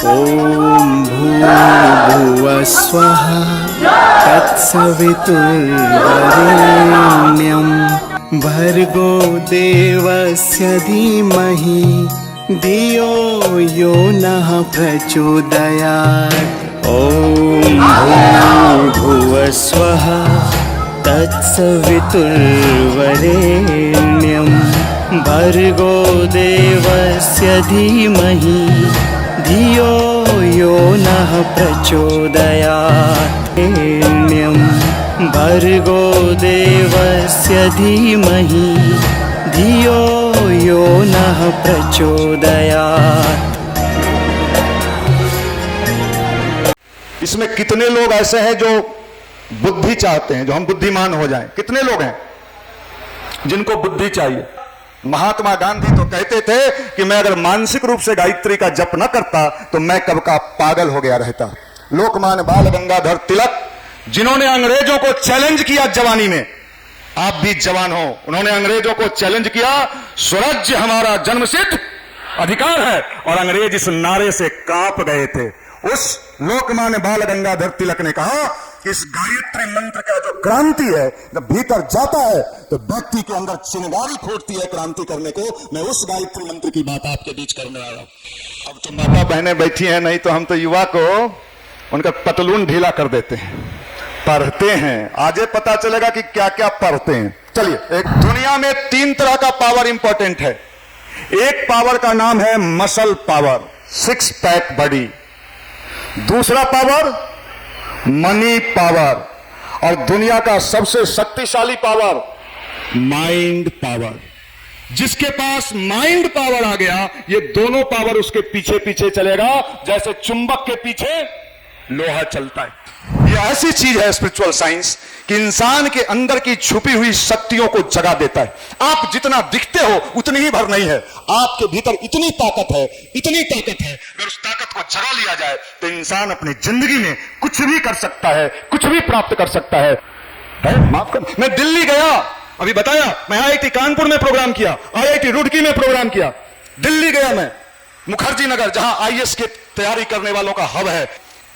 ॐ भूर्भुवः स्वः तत्सवितुर्वरेण्यं भर्गो देवस्य धीमहि धियो यो नः प्रचोदयात्। ॐ भूर्भुवः स्वः तत्सवितुर्वरेण्यं भर्गो देवस्य धीमहि धियो यो नः प्रचोदयात्। भर्गो देवस्य धीमहि धियो यो नः प्रचोदयात्। इसमें कितने लोग ऐसे हैं जो बुद्धि चाहते हैं, जो हम बुद्धिमान हो जाएं? कितने लोग हैं जिनको बुद्धि चाहिए? महात्मा गांधी तो कहते थे कि मैं अगर मानसिक रूप से गायत्री का जप न करता तो मैं कब का पागल हो गया रहता। लोकमान्य बाल गंगाधर तिलक, जिन्होंने अंग्रेजों को चैलेंज किया जवानी में, आप भी जवान हो, उन्होंने अंग्रेजों को चैलेंज किया, स्वराज्य हमारा जन्मसिद्ध अधिकार है, और अंग्रेज इस नारे से कांप गए थे। उस लोकमान्य बाल गंगाधर तिलक ने कहा कि इस गायत्री मंत्र का जो क्रांति है, जब भीतर जाता है तो व्यक्ति के अंदर चिंगारी फूटती है क्रांति करने को। मैं उस गायत्री मंत्र की बात आपके बीच करने वाला हूं। अब तो माता बहनें बैठी हैं, नहीं तो हम तो युवा को उनका पतलून ढीला कर देते हैं। पढ़ते हैं, आज पता चलेगा कि क्या क्या पढ़ते हैं। चलिए, एक दुनिया में 3 तरह का पावर इंपॉर्टेंट है। एक पावर का नाम है मसल पावर, 6 पैक बॉडी। दूसरा पावर मनी पावर, और दुनिया का सबसे शक्तिशाली पावर माइंड पावर। जिसके पास माइंड पावर आ गया, ये दोनों पावर उसके पीछे पीछे चलेगा, जैसे चुंबक के पीछे लोहा चलता है। ये ऐसी चीज है स्पिरिचुअल साइंस कि इंसान के अंदर की छुपी हुई शक्तियों को जगा देता है। आप जितना दिखते हो उतनी ही भर नहीं है, आपके भीतर इतनी ताकत है, इतनी ताकत है। अगर उस ताकत को जगा लिया जाए तो इंसान अपनी जिंदगी में कुछ भी कर सकता है, कुछ भी प्राप्त कर सकता है। माफ कर, मैं दिल्ली गया, अभी बताया, मैं IIT कानपुर में प्रोग्राम किया, IIT रुड़की में प्रोग्राम किया, दिल्ली गया मैं, मुखर्जी नगर, जहां IAS की तैयारी करने वालों का हब है।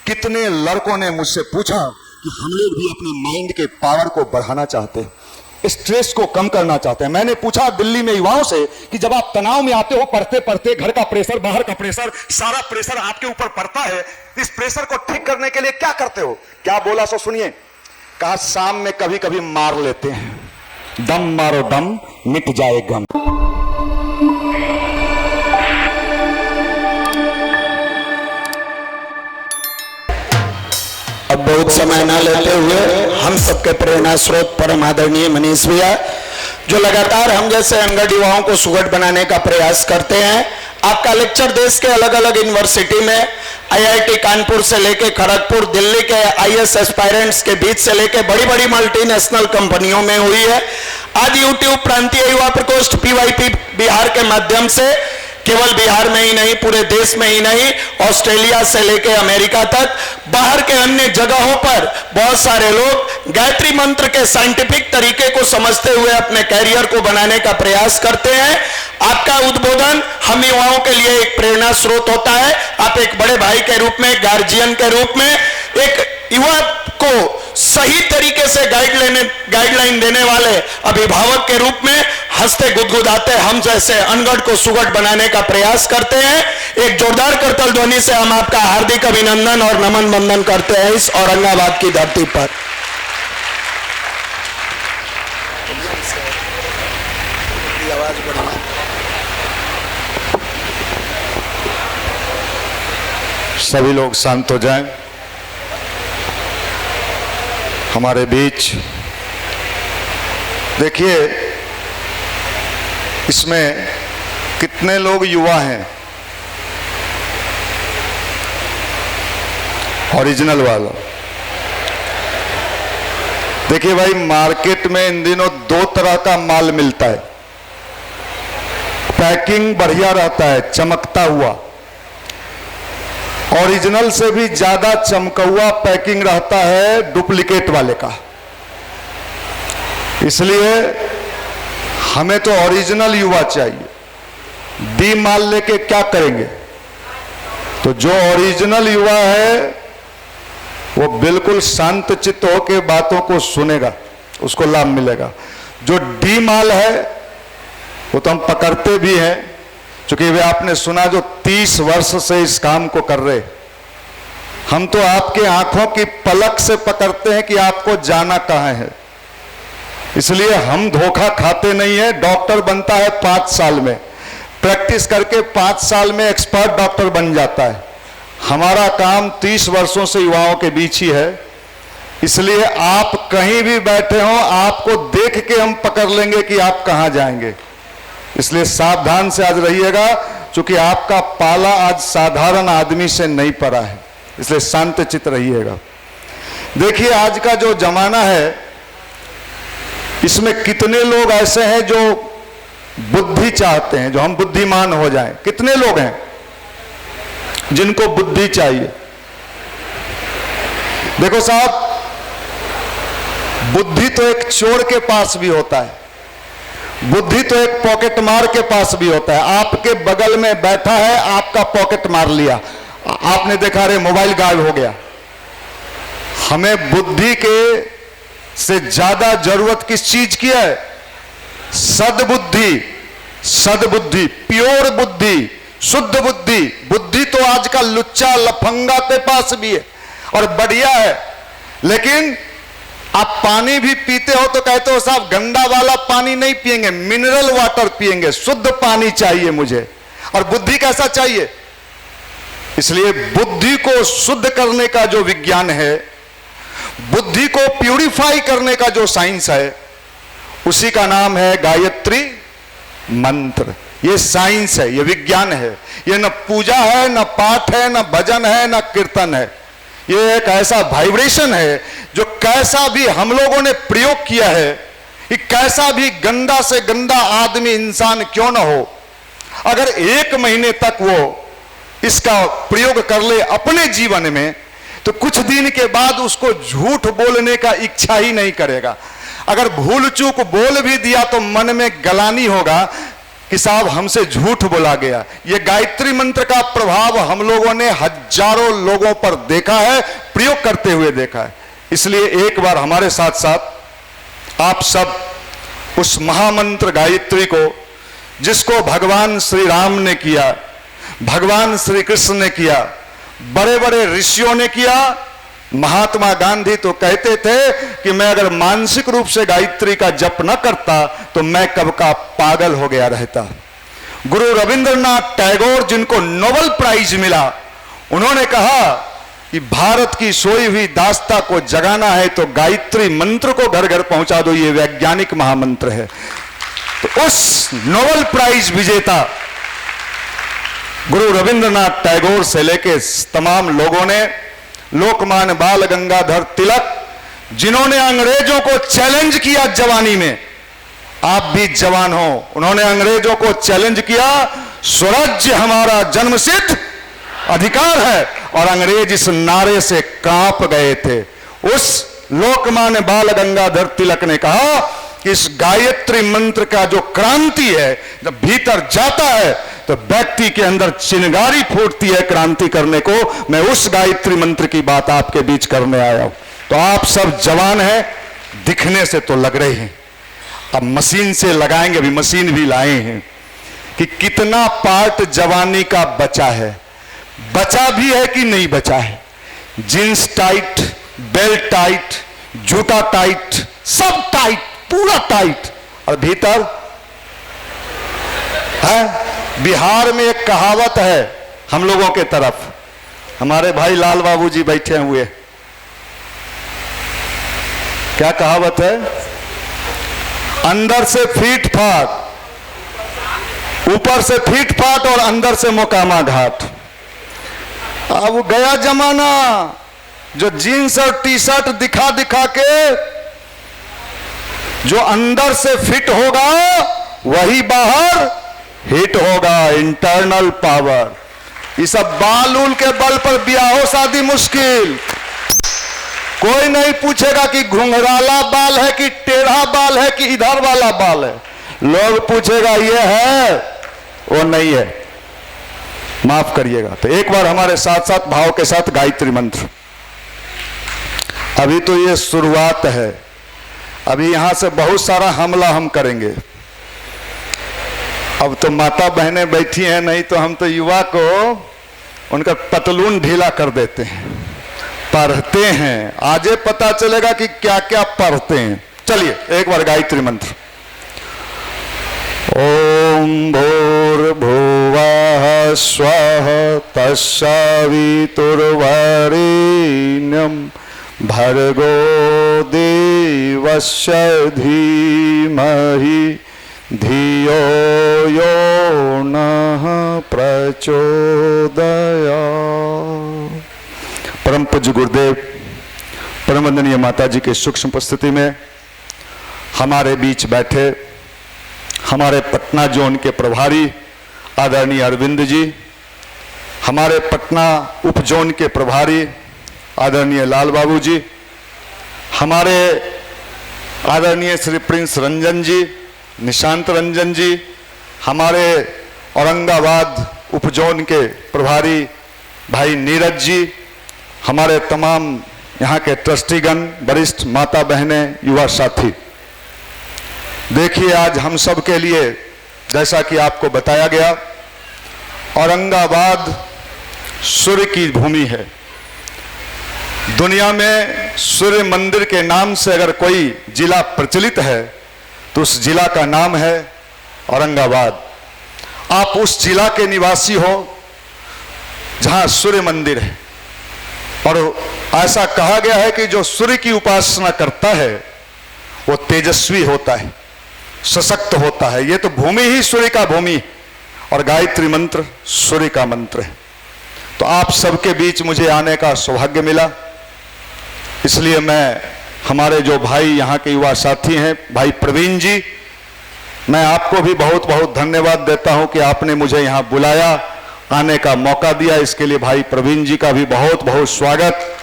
कितने लड़कों ने मुझसे पूछा कि हम लोग भी अपने माइंड के पावर को बढ़ाना चाहते हैं, स्ट्रेस को कम करना चाहते हैं। मैंने पूछा दिल्ली में युवाओं से कि जब आप तनाव में आते हो, पढ़ते पढ़ते घर का प्रेशर, बाहर का प्रेशर, सारा प्रेशर आपके ऊपर पड़ता है, इस प्रेशर को ठीक करने के लिए क्या करते हो? क्या बोला सो सुनिए। कहा, शाम में कभी कभी मार लेते हैं, दम मारो दम, मिट जाए गम। अब बहुत समय न लेते हुए हम सबके प्रेरणा स्रोत परम आदरणीय मनीष भैया, जो लगातार हम जैसे अनगढ़ युवाओं को सुगढ़ बनाने का प्रयास करते हैं। आपका लेक्चर देश के अलग अलग यूनिवर्सिटी में, IIT कानपुर से लेके खड़गपुर, दिल्ली के IAS एस्पायरेंट्स के बीच से लेके बड़ी बड़ी मल्टीनेशनल कंपनियों में हुई है। आज YouTube प्रांतीय युवा प्रकोष्ठ PYP बिहार के माध्यम से केवल बिहार में ही नहीं, पूरे देश में ही नहीं, ऑस्ट्रेलिया से लेकर अमेरिका तक, बाहर के अन्य जगहों पर बहुत सारे लोग गायत्री मंत्र के साइंटिफिक तरीके को समझते हुए अपने कैरियर को बनाने का प्रयास करते हैं। आपका उद्बोधन हम युवाओं के लिए एक प्रेरणा स्रोत होता है। आप एक बड़े भाई के रूप में, गार्जियन के रूप में, एक युवा को सही तरीके से गाइडलाइन देने वाले अभिभावक के रूप में हंसते गुदगुदाते हम जैसे अनगढ़ को सुगढ़ बनाने का प्रयास करते हैं। एक जोरदार करतल ध्वनि से हम आपका हार्दिक अभिनंदन और नमन बंदन करते हैं इस औरंगाबाद की धरती पर। सभी लोग शांत हो जाएं। हमारे बीच देखिए, इसमें कितने लोग युवा हैं, ओरिजिनल वाला। देखिए भाई, मार्केट में इन दिनों 2 तरह का माल मिलता है। पैकिंग बढ़िया रहता है, चमकता हुआ, ओरिजिनल से भी ज्यादा चमका हुआ पैकिंग रहता है डुप्लीकेट वाले का। इसलिए हमें तो ओरिजिनल युवा चाहिए। डी माल लेके क्या करेंगे? तो जो ओरिजिनल युवा है वो बिल्कुल शांत चित्त होकर बातों को सुनेगा, उसको लाभ मिलेगा। जो डी माल है वो तो हम पकड़ते भी हैं, क्योंकि वे आपने सुना जो 30 वर्ष से इस काम को कर रहे। हम तो आपके आंखों की पलक से पकड़ते हैं कि आपको जाना कहां है, इसलिए हम धोखा खाते नहीं है। डॉक्टर बनता है 5 साल में, प्रैक्टिस करके 5 साल में एक्सपर्ट डॉक्टर बन जाता है। हमारा काम 30 वर्षों से युवाओं के बीच ही है, इसलिए आप कहीं भी बैठे हो आपको देख के हम पकड़ लेंगे कि आप कहां जाएंगे। इसलिए सावधान से आज रहिएगा, क्योंकि आपका पाला आज साधारण आदमी से नहीं पड़ा है, इसलिए शांत चित्त रहिएगा। देखिए आज का जो जमाना है इसमें कितने लोग ऐसे हैं जो बुद्धि चाहते हैं, जो हम बुद्धिमान हो जाएं। कितने लोग हैं जिनको बुद्धि चाहिए। देखो साहब, बुद्धि तो एक चोर के पास भी होता है, बुद्धि तो एक पॉकेट मार के पास भी होता है। आपके बगल में बैठा है, आपका पॉकेट मार लिया, आपने देखा रे मोबाइल गायब हो गया। हमें बुद्धि के से ज्यादा जरूरत किस चीज की है? सद्बुद्धि, सद्बुद्धि, प्योर बुद्धि, शुद्ध बुद्धि। बुद्धि तो आजकल लुच्चा लफंगा के पास भी है और बढ़िया है, लेकिन आप पानी भी पीते हो तो कहते हो साहब गंदा वाला पानी नहीं पिएंगे, मिनरल वाटर पिएंगे, शुद्ध पानी चाहिए मुझे। और बुद्धि कैसा चाहिए? इसलिए बुद्धि को शुद्ध करने का जो विज्ञान है, बुद्धि को प्यूरिफाई करने का जो साइंस है, उसी का नाम है गायत्री मंत्र। ये साइंस है, ये विज्ञान है। ये न पूजा है, न पाठ है, न भजन है, न कीर्तन है। ये एक ऐसा वाइब्रेशन है जो कैसा भी हम लोगों ने प्रयोग किया है, कि कैसा भी गंदा से गंदा आदमी इंसान क्यों ना हो, अगर 1 महीने तक वो इसका प्रयोग कर ले अपने जीवन में, तो कुछ दिन के बाद उसको झूठ बोलने का इच्छा ही नहीं करेगा। अगर भूल चूक बोल भी दिया तो मन में गलानी होगा कि साहब हमसे झूठ बोला गया। यह गायत्री मंत्र का प्रभाव हम लोगों ने हजारों लोगों पर देखा है, प्रयोग करते हुए देखा है। इसलिए एक बार हमारे साथ साथ आप सब उस महामंत्र गायत्री को, जिसको भगवान श्री राम ने किया, भगवान श्री कृष्ण ने किया, बड़े बड़े ऋषियों ने किया। महात्मा गांधी तो कहते थे कि मैं अगर मानसिक रूप से गायत्री का जप न करता तो मैं कब का पागल हो गया रहता। गुरु रविंद्रनाथ टैगोर, जिनको नोबेल प्राइज मिला, उन्होंने कहा कि भारत की सोई हुई दास्ता को जगाना है तो गायत्री मंत्र को घर घर पहुंचा दो, ये वैज्ञानिक महामंत्र है। तो उस नोबेल प्राइज विजेता गुरु रविंद्रनाथ टैगोर से लेके तमाम लोगों ने, लोकमान्य बाल गंगाधर तिलक, जिन्होंने अंग्रेजों को चैलेंज किया जवानी में, आप भी जवान हो, उन्होंने अंग्रेजों को चैलेंज किया, स्वराज्य हमारा जन्मसिद्ध अधिकार है, और अंग्रेज इस नारे से कांप गए थे। उस लोकमान्य बाल गंगाधर तिलक ने कहा कि इस गायत्री मंत्र का जो क्रांति है, जब भीतर जाता है तो व्यक्ति के अंदर चिंगारी फूटती है क्रांति करने को। मैं उस गायत्री मंत्र की बात आपके बीच करने आया हूं। तो आप सब जवान हैं, दिखने से तो लग रहे हैं, अब मशीन से लगाएंगे, अभी मशीन भी लाए हैं कि कितना पार्ट जवानी का बचा है, बचा भी है कि नहीं बचा है। जींस टाइट, बेल्ट टाइट, जूता टाइट, सब टाइट, पूरा टाइट, और भीतर है। बिहार में एक कहावत है हम लोगों के तरफ, हमारे भाई लाल बाबू जी बैठे हुए, क्या कहावत है? अंदर से फीट फाट, ऊपर से फीट फाट और अंदर से मोकामा घाट। अब गया जमाना जो जीन्स और टी शर्ट दिखा दिखा के जो अंदर से फिट होगा वही बाहर हिट होगा। Internal power. ये सब बाल उल के बल पर ब्याह शादी मुश्किल। कोई नहीं पूछेगा कि घुंघराला बाल है कि टेढ़ा बाल है कि इधर वाला बाल है, लोग पूछेगा ये है वो नहीं है। माफ करिएगा। तो एक बार हमारे साथ साथ भाव के साथ गायत्री मंत्र। अभी तो ये शुरुआत है, अभी यहां से बहुत सारा हमला हम करेंगे। अब तो माता बहनें बैठी हैं, नहीं तो हम तो युवा को उनका पतलून ढीला कर देते हैं। पढ़ते हैं, आजे पता चलेगा कि क्या क्या पढ़ते हैं। चलिए एक बार गायत्री मंत्र। ओम भूर्भुवः स्वः तत्सवितुर्वरेण्यं भर्गो देवस्य धीमहि धियो यो नः प्रचोदयात्। परम पूज्य गुरुदेव, परम वंदनीय माता जी के सूक्ष्म उपस्थिति में हमारे बीच बैठे हमारे पटना जोन के प्रभारी आदरणीय अरविंद जी, हमारे पटना उप जोन के प्रभारी आदरणीय लाल बाबू जी, हमारे आदरणीय श्री प्रिंस रंजन जी, निशांत रंजन जी, हमारे औरंगाबाद उप जोन के प्रभारी भाई नीरज जी, हमारे तमाम यहाँ के ट्रस्टीगण, वरिष्ठ माता बहनें, युवा साथी। देखिए आज हम सब के लिए जैसा कि आपको बताया गया, औरंगाबाद सूर्य की भूमि है। दुनिया में सूर्य मंदिर के नाम से अगर कोई जिला प्रचलित है तो उस जिला का नाम है औरंगाबाद। आप उस जिला के निवासी हो जहां सूर्य मंदिर है, और ऐसा कहा गया है कि जो सूर्य की उपासना करता है वो तेजस्वी होता है, सशक्त होता है। ये तो भूमि ही सूर्य का भूमि, और गायत्री मंत्र सूर्य का मंत्र है। तो आप सबके बीच मुझे आने का सौभाग्य मिला, इसलिए मैं हमारे जो भाई यहाँ के युवा साथी हैं, भाई प्रवीण जी, मैं आपको भी बहुत बहुत धन्यवाद देता हूं कि आपने मुझे यहाँ बुलाया, आने का मौका दिया। इसके लिए भाई प्रवीण जी का भी बहुत बहुत स्वागत।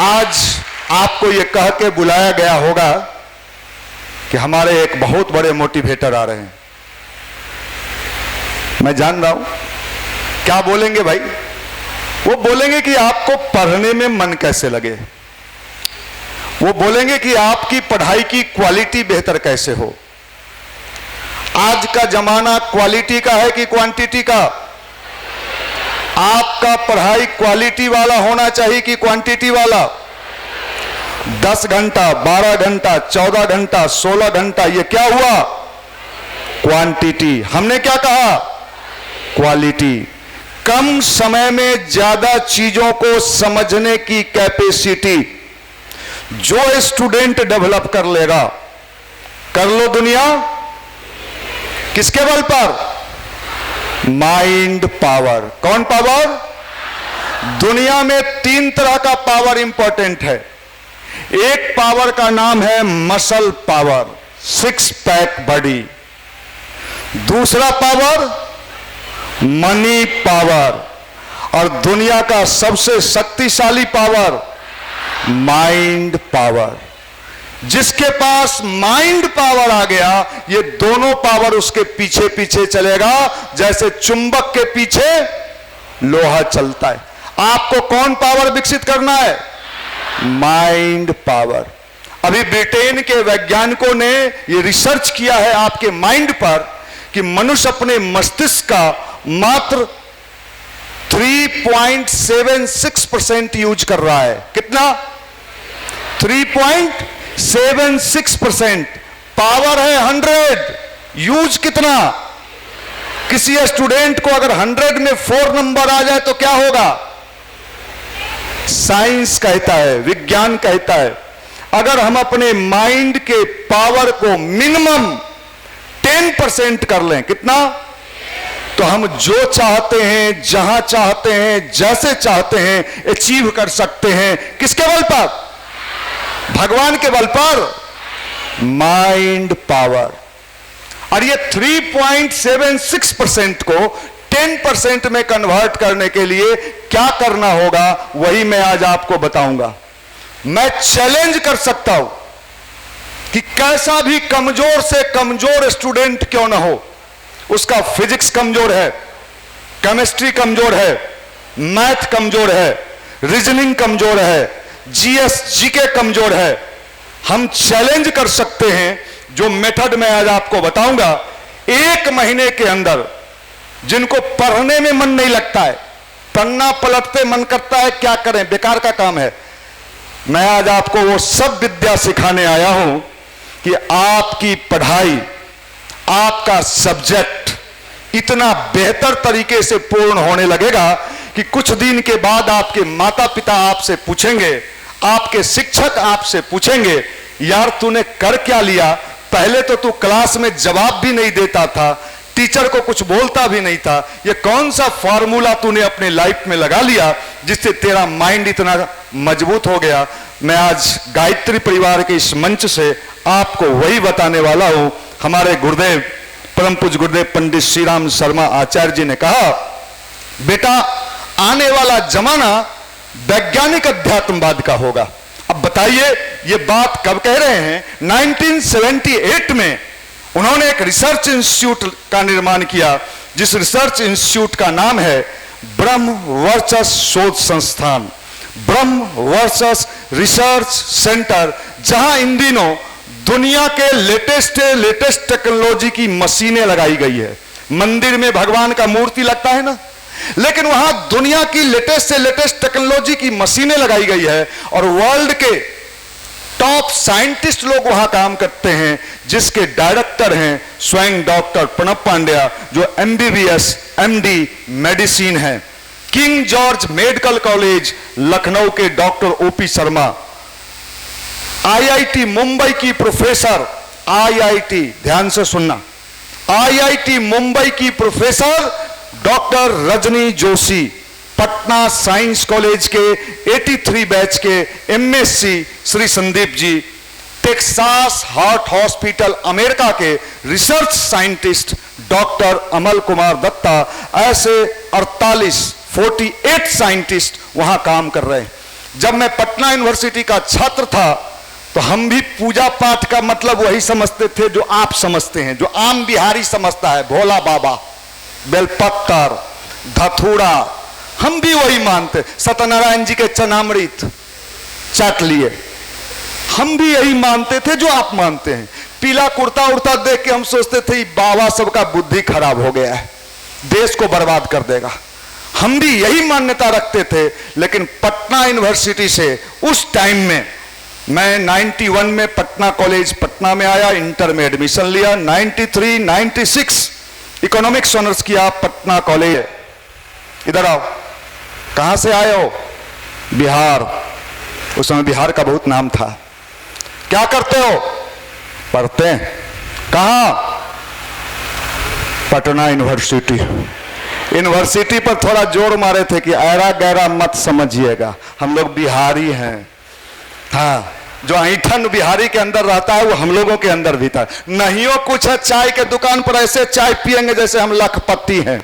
आज आपको ये कह के बुलाया गया होगा कि हमारे एक बहुत बड़े मोटिवेटर आ रहे हैं। मैं जान रहा हूं क्या बोलेंगे भाई। वो बोलेंगे कि आपको पढ़ने में मन कैसे लगे, वो बोलेंगे कि आपकी पढ़ाई की क्वालिटी बेहतर कैसे हो। आज का जमाना क्वालिटी का है कि क्वांटिटी का? आपका पढ़ाई क्वालिटी वाला होना चाहिए कि क्वांटिटी वाला? 10 घंटा, 12 घंटा, 14 घंटा, 16 घंटा, ये क्या हुआ? क्वांटिटी। हमने क्या कहा? क्वालिटी। कम समय में ज्यादा चीजों को समझने की कैपेसिटी जो स्टूडेंट डेवलप कर लेगा, कर लो दुनिया किसके बल पर? Mind power. कौन पावर? दुनिया में 3 तरह का पावर इंपॉर्टेंट है। एक पावर का नाम है मसल पावर, 6 पैक बॉडी। दूसरा पावर मनी पावर, और दुनिया का सबसे शक्तिशाली पावर माइंड पावर। जिसके पास माइंड पावर आ गया, ये दोनों पावर उसके पीछे पीछे चलेगा, जैसे चुंबक के पीछे लोहा चलता है। आपको कौन पावर विकसित करना है? Mind power. अभी ब्रिटेन के वैज्ञानिकों ने ये रिसर्च किया है आपके माइंड पर कि मनुष्य अपने मस्तिष्क का मात्र 3.76% यूज कर रहा है। कितना? 3.76%। पावर है 100, यूज कितना? किसी स्टूडेंट को अगर 100 में 4 नंबर आ जाए तो क्या होगा? साइंस कहता है, विज्ञान कहता है, अगर हम अपने माइंड के पावर को मिनिमम 10% कर लें, कितना? तो हम जो चाहते हैं, जहां चाहते हैं, जैसे चाहते हैं अचीव कर सकते हैं। किसके बल पर? भगवान के बल पर। Mind power. और ये 3.76% को 10% में कन्वर्ट करने के लिए क्या करना होगा, वही मैं आज आपको बताऊंगा। मैं चैलेंज कर सकता हूं कि कैसा भी कमजोर से कमजोर स्टूडेंट क्यों ना हो, उसका फिजिक्स कमजोर है, केमिस्ट्री कमजोर है, मैथ कमजोर है, रीजनिंग कमजोर है, जीएस जीके कमजोर है। हम चैलेंज कर सकते हैं, जो मेथड मैं आज आपको बताऊंगा, 1 महीने के अंदर जिनको पढ़ने में मन नहीं लगता है, पन्ना पलटते मन करता है, क्या करें, बेकार का काम है, मैं आज आपको वो सब विद्या सिखाने आया हूं कि आपकी पढ़ाई, आपका सब्जेक्ट इतना बेहतर तरीके से पूर्ण होने लगेगा कि कुछ दिन के बाद आपके माता पिता आपसे पूछेंगे, आपके शिक्षक आपसे पूछेंगे, यार तूने कर क्या लिया? पहले तो तू क्लास में जवाब भी नहीं देता था, टीचर को कुछ बोलता भी नहीं था, ये कौन सा फॉर्मूला तूने अपने लाइफ में लगा लिया जिससे तेरा माइंड इतना मजबूत हो गया? मैं आज गायत्री परिवार के इस मंच से आपको वही बताने वाला हूं। हमारे गुरुदेव, परम पूज्य गुरुदेव पंडित श्री राम शर्मा आचार्य जी ने कहा, बेटा आने वाला जमाना वैज्ञानिक अध्यात्मवाद का होगा। अब बताइए ये बात कब कह रहे हैं? 1978 में उन्होंने एक रिसर्च इंस्टीट्यूट का निर्माण किया, जिस रिसर्च इंस्टीट्यूट का नाम है ब्रह्म वर्चस शोध संस्थान, ब्रह्म वर्चस रिसर्च सेंटर, जहां इन दिनों दुनिया के लेटेस्ट टेक्नोलॉजी की मशीनें लगाई गई है। मंदिर में भगवान का मूर्ति लगता है ना, लेकिन वहां दुनिया की लेटेस्ट से लेटेस्ट टेक्नोलॉजी की मशीनें लगाई गई है और वर्ल्ड के टॉप साइंटिस्ट लोग वहां काम करते हैं, जिसके डायरेक्टर हैं स्वयं डॉक्टर प्रणब पांड्या, जो एमबीबीएस एमडी मेडिसिन है। King George medical college Lucknow के doctor OP Sharma, IIT Mumbai की प्रोफेसर, आईआईटी ध्यान से सुनना, आईआईटी मुंबई की professor doctor Rajni Joshi, Patna science college के 83 बैच के MSc Shri Sandeep ji, Texas heart hospital America के research scientist doctor Amal Kumar Datta, ऐसे 48 साइंटिस्ट वहां काम कर रहे हैं। जब मैं पटना यूनिवर्सिटी का छात्र था तो हम भी पूजा पाठ का मतलब वही समझते थे जो आप समझते हैं, जो आम बिहारी समझता है, भोला बाबा, बेलपत्तर, धतूरा, हम भी वही मानते। सत्यनारायण जी के चनामृत चाट लिए, हम भी यही मानते थे जो आप मानते हैं। पीला कुर्ता उड़ता देख के हम सोचते थे बाबा सबका बुद्धि खराब हो गया है, देश को बर्बाद कर देगा, हम भी यही मान्यता रखते थे। लेकिन पटना यूनिवर्सिटी से उस टाइम में मैं 91 में पटना कॉलेज पटना में आया, इंटर में एडमिशन लिया, 93, 96 इकोनॉमिक्स ऑनर्स किया पटना कॉलेज। इधर आओ, कहां से आए हो? बिहार। उस समय बिहार का बहुत नाम था। क्या करते हो? पढ़ते हैं। कहां? पटना यूनिवर्सिटी। यूनिवर्सिटी पर थोड़ा जोर मारे थे कि ऐरा गैरा मत समझिएगा, हम लोग बिहारी हैं। हाँ, जो ऐठन बिहारी के अंदर रहता है वो हम लोगों के अंदर भी था। नहीं हो कुछ है, चाय के दुकान पर ऐसे चाय पिएंगे जैसे हम लखपति हैं।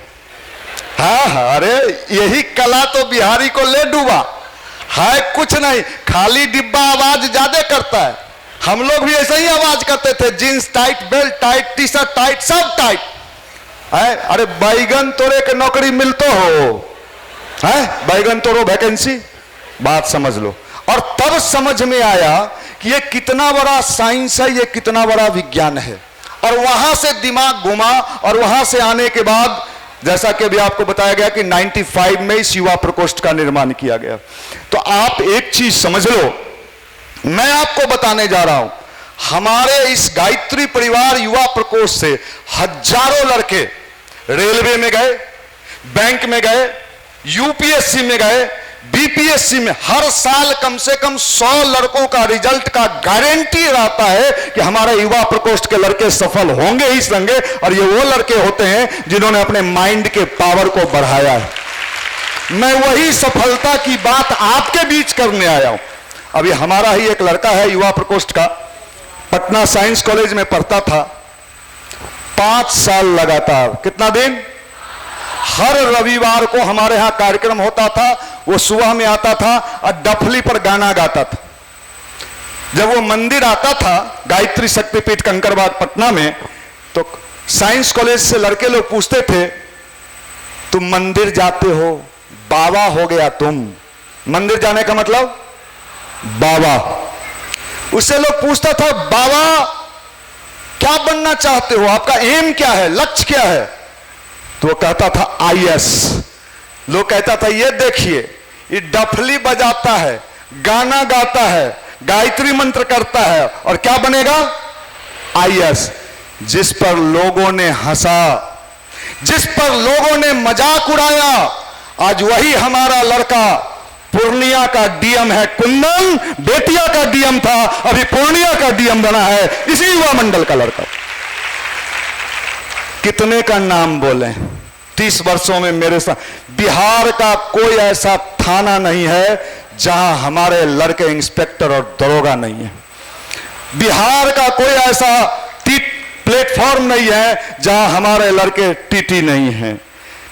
हाँ, अरे यही कला तो बिहारी को ले डूबा है, कुछ नहीं, खाली डिब्बा आवाज ज्यादा करता है। हम लोग भी ऐसे ही आवाज करते थे, jeans tight, belt tight, T shirt tight, सब टाइट है। अरे बैगन तोड़े के नौकरी मिलते हो है, बैगन तोड़ो वैकेंसी, बात समझ लो। और तब समझ में आया कि ये कितना बड़ा साइंस है, ये कितना बड़ा विज्ञान है। और वहां से दिमाग घुमा और वहां से आने के बाद जैसा कि अभी आपको बताया गया कि 95 में इस युवा प्रकोष्ठ का निर्माण किया गया। तो आप एक चीज समझ लो, मैं आपको बताने जा रहा हूं, हमारे इस गायत्री परिवार युवा प्रकोष्ठ से हजारों लड़के रेलवे में गए, बैंक में गए, यूपीएससी में गए, बीपीएससी में। हर साल कम से कम 100 लड़कों का रिजल्ट का गारंटी रहता है कि हमारे युवा प्रकोष्ठ के लड़के सफल होंगे ही होंगे। और ये वो लड़के होते हैं जिन्होंने अपने माइंड के पावर को बढ़ाया है। मैं वही सफलता की बात आपके बीच करने आया हूं। अभी हमारा ही एक लड़का है युवा प्रकोष्ठ का, पटना साइंस कॉलेज में पढ़ता था, 5 साल लगातार, कितना दिन, हर रविवार को हमारे यहां कार्यक्रम होता था, वो सुबह में आता था और डफली पर गाना गाता था। जब वो मंदिर आता था गायत्री शक्तिपीठ कंकड़बाग पटना में, तो साइंस कॉलेज से लड़के लोग पूछते थे, तुम मंदिर जाते हो, बाबा हो गया तुम। मंदिर जाने का मतलब बाबा। उससे लोग पूछता था, बाबा क्या बनना चाहते हो, आपका एम क्या है, लक्ष्य क्या है? तो वो कहता था आईएएस। लोग कहता था, ये देखिए ये डफली बजाता है, गाना गाता है, गायत्री मंत्र करता है और क्या बनेगा? आईएएस। जिस पर लोगों ने हंसा, जिस पर लोगों ने मजाक उड़ाया, आज वही हमारा लड़का पूर्णिया का डीएम है। कुंदन बेटिया का डीएम था, अभी पूर्णिया का डीएम बना है, इसी युवा मंडल का लड़का। कितने का नाम बोले? 30 वर्षों में मेरे साथ बिहार का कोई ऐसा थाना नहीं है जहां हमारे लड़के इंस्पेक्टर और दरोगा नहीं है। बिहार का कोई ऐसा प्लेटफॉर्म नहीं है जहां हमारे लड़के टीटी नहीं है।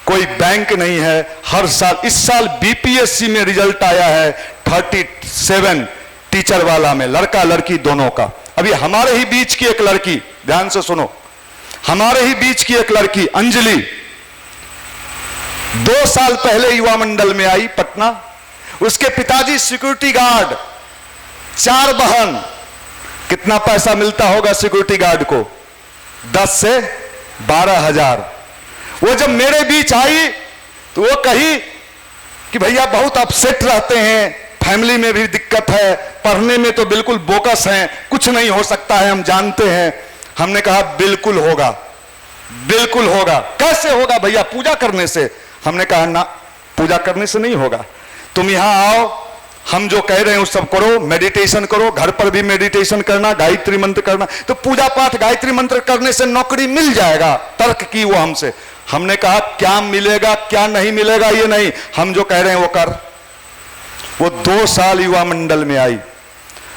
कोई बैंक नहीं है। हर साल, इस साल बीपीएससी में रिजल्ट आया है 37 टीचर वाला में, लड़का लड़की दोनों का। अभी हमारे ही बीच की एक लड़की, ध्यान से सुनो, हमारे ही बीच की एक लड़की अंजलि 2 साल पहले युवा मंडल में आई पटना। उसके पिताजी सिक्योरिटी गार्ड, 4 बहन। कितना पैसा मिलता होगा सिक्योरिटी गार्ड को? 10 से 12 हजार। वो जब मेरे बीच आई तो वो कही कि भैया बहुत अपसेट रहते हैं, फैमिली में भी दिक्कत है, पढ़ने में तो बिल्कुल बोकस हैं, कुछ नहीं हो सकता है, हम जानते हैं। हमने कहा बिल्कुल होगा, बिल्कुल होगा। कैसे होगा भैया? पूजा करने से। हमने कहा ना, पूजा करने से नहीं होगा, तुम यहां आओ, हम जो कह रहे हैं उस सब करो, मेडिटेशन करो, घर पर भी मेडिटेशन करना, गायत्री मंत्र करना। तो पूजा पाठ गायत्री मंत्र करने से नौकरी मिल जाएगा, तर्क की वो हमसे। हमने कहा क्या मिलेगा क्या नहीं मिलेगा ये नहीं, हम जो कह रहे हैं वो कर। वो 2 साल युवा मंडल में आई,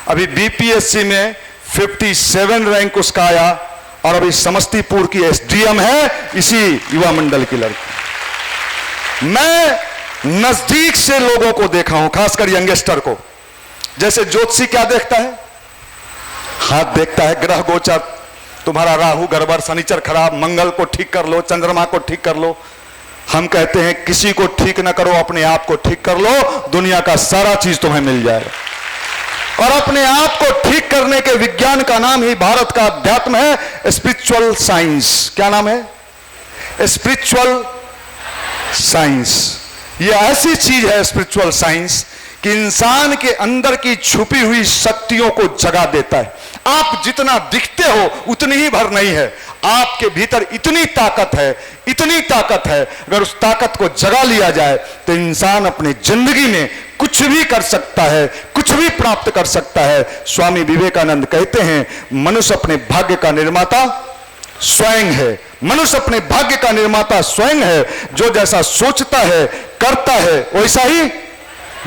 अभी बीपीएससी में 57 रैंक उसका आया और अभी समस्तीपुर की एसडीएम है, इसी युवा मंडल की लड़की। मैं नजदीक से लोगों को देखा हूं, खासकर यंगस्टर को। जैसे ज्योतिषी क्या देखता है? हाथ देखता है, ग्रह गोचर, तुम्हारा राहु गड़बड़, शनिचर खराब, मंगल को ठीक कर लो, चंद्रमा को ठीक कर लो। हम कहते हैं किसी को ठीक ना करो, अपने आप को ठीक कर लो, दुनिया का सारा चीज तुम्हें मिल जाएगा। और अपने आप को ठीक करने के विज्ञान का नाम ही भारत का अध्यात्म है, स्पिरिचुअल साइंस। क्या नाम है? Spiritual science. ये ऐसी चीज है स्पिरिचुअल साइंस कि इंसान के अंदर की छुपी हुई शक्तियों को जगा देता है। आप जितना दिखते हो उतनी ही भर नहीं है, आपके भीतर इतनी ताकत है, इतनी ताकत है। अगर उस ताकत को जगा लिया जाए तो इंसान अपनी जिंदगी में कुछ भी कर सकता है, कुछ भी प्राप्त कर सकता है। स्वामी विवेकानंद कहते हैं, मनुष्य अपने भाग्य का निर्माता स्वयं है। मनुष्य अपने भाग्य का निर्माता स्वयं है। जो जैसा सोचता है, करता है, वैसा ही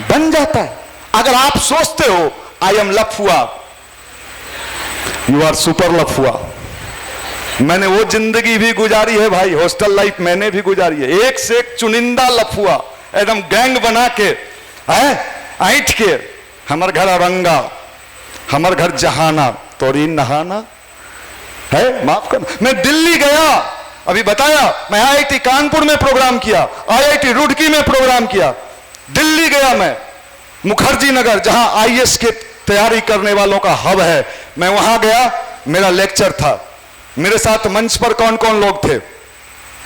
बन जाता है। अगर आप सोचते हो आई एम लफुआ, यू आर सुपर लफुआ। मैंने वो जिंदगी भी गुजारी है भाई, हॉस्टल लाइफ मैंने भी गुजारी है। एक से एक चुनिंदा लफुआ, एकदम गैंग बना के, ऐंठ के, हमार घर औरंगा, हमार घर जहाना, तोरी नहाना है, माफ करना। मैं दिल्ली गया, अभी बताया, मैं आईआईटी कानपुर में प्रोग्राम किया, आईआईटी रुड़की में प्रोग्राम किया। दिल्ली गया मैं, मुखर्जी नगर, जहां आईएएस की तैयारी करने वालों का हब है, मैं वहां गया, मेरा लेक्चर था। मेरे साथ मंच पर कौन कौन लोग थे?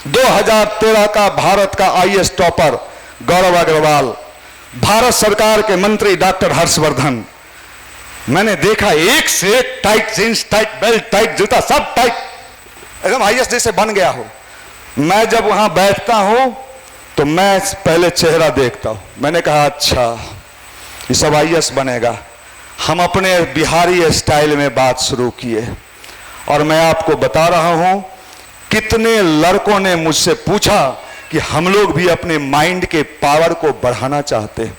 2013 का भारत का आईएएस टॉपर गौरव अग्रवाल, भारत सरकार के मंत्री डॉक्टर हर्षवर्धन। मैंने देखा एक से एक tight jeans, tight belt, tight जूता, सब टाइट, एकदम आईएएस जैसे बन गया हो। मैं जब वहां बैठता हूं तो मैं पहले चेहरा देखता हूं। मैंने कहा अच्छा ये सब आईएएस बनेगा। हम अपने बिहारी स्टाइल में बात शुरू किए और मैं आपको बता रहा हूं, कितने लड़कों ने मुझसे पूछा कि हम लोग भी अपने माइंड के पावर को बढ़ाना चाहते हैं,